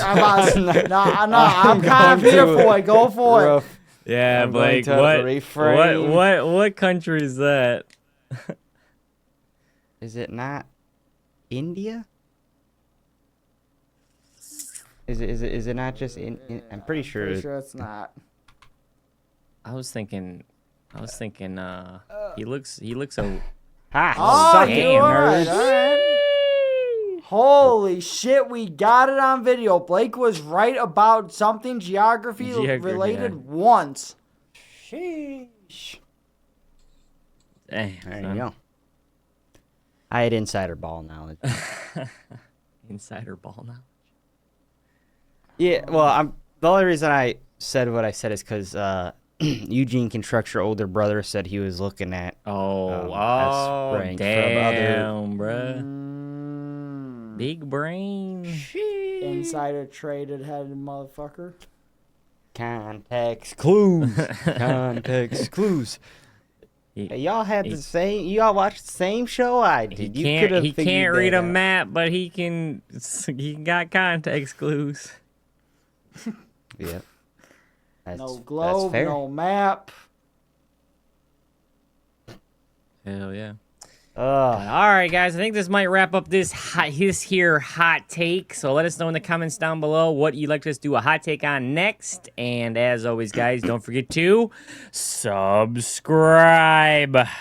kind of here for it. Go for it. Rough. Yeah, I'm going Blake, to what refrain. what country is that? Is it not India? Is it not just I'm pretty sure. Pretty sure it's not. I was thinking he looks a Oh, suck you it, all right, nerds. all right. Holy shit, we got it on video. Blake was right about something geography related yeah. once. Sheesh. There There you go. I had insider ball knowledge. Insider ball now. Yeah, well, the only reason I said what I said is because Eugene Constructor older brother said he was looking at. Oh, rank from other- damn, bruh. Big brain. Insider traded headed motherfucker. Context clues. Context clues. He- Hey, y'all had the he's- same. Y'all watched the same show I He did. You can't. could've He figured can't read that a out. map, but he can. He got context clues. Yeah. No globe, fair. no map. Hell yeah. Ugh. All right, guys. I think this might wrap up this hot take. So let us know in the comments down below what you'd like us to do a hot take on next. And as always, guys, don't forget to subscribe.